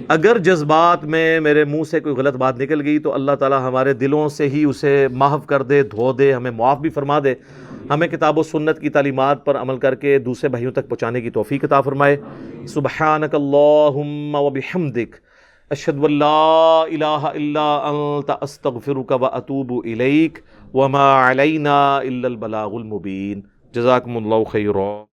اگر جذبات میں میرے منہ سے کوئی غلط بات نکل گئی تو اللہ تعالیٰ ہمارے دلوں سے ہی اسے محو کر دے، دھو دے، ہمیں معاف بھی فرما دے. ہمیں کتاب و سنت کی تعلیمات پر عمل کر کے دوسرے بھائیوں تک پہنچانے کی توفیق عطا فرمائے. سبحانک اللہم وبحمدک اشہد ان لا الہ الا انت استغفرک واتوب الیک وما علینا الا البلاغ المبین. جزاکم اللہ خیرا.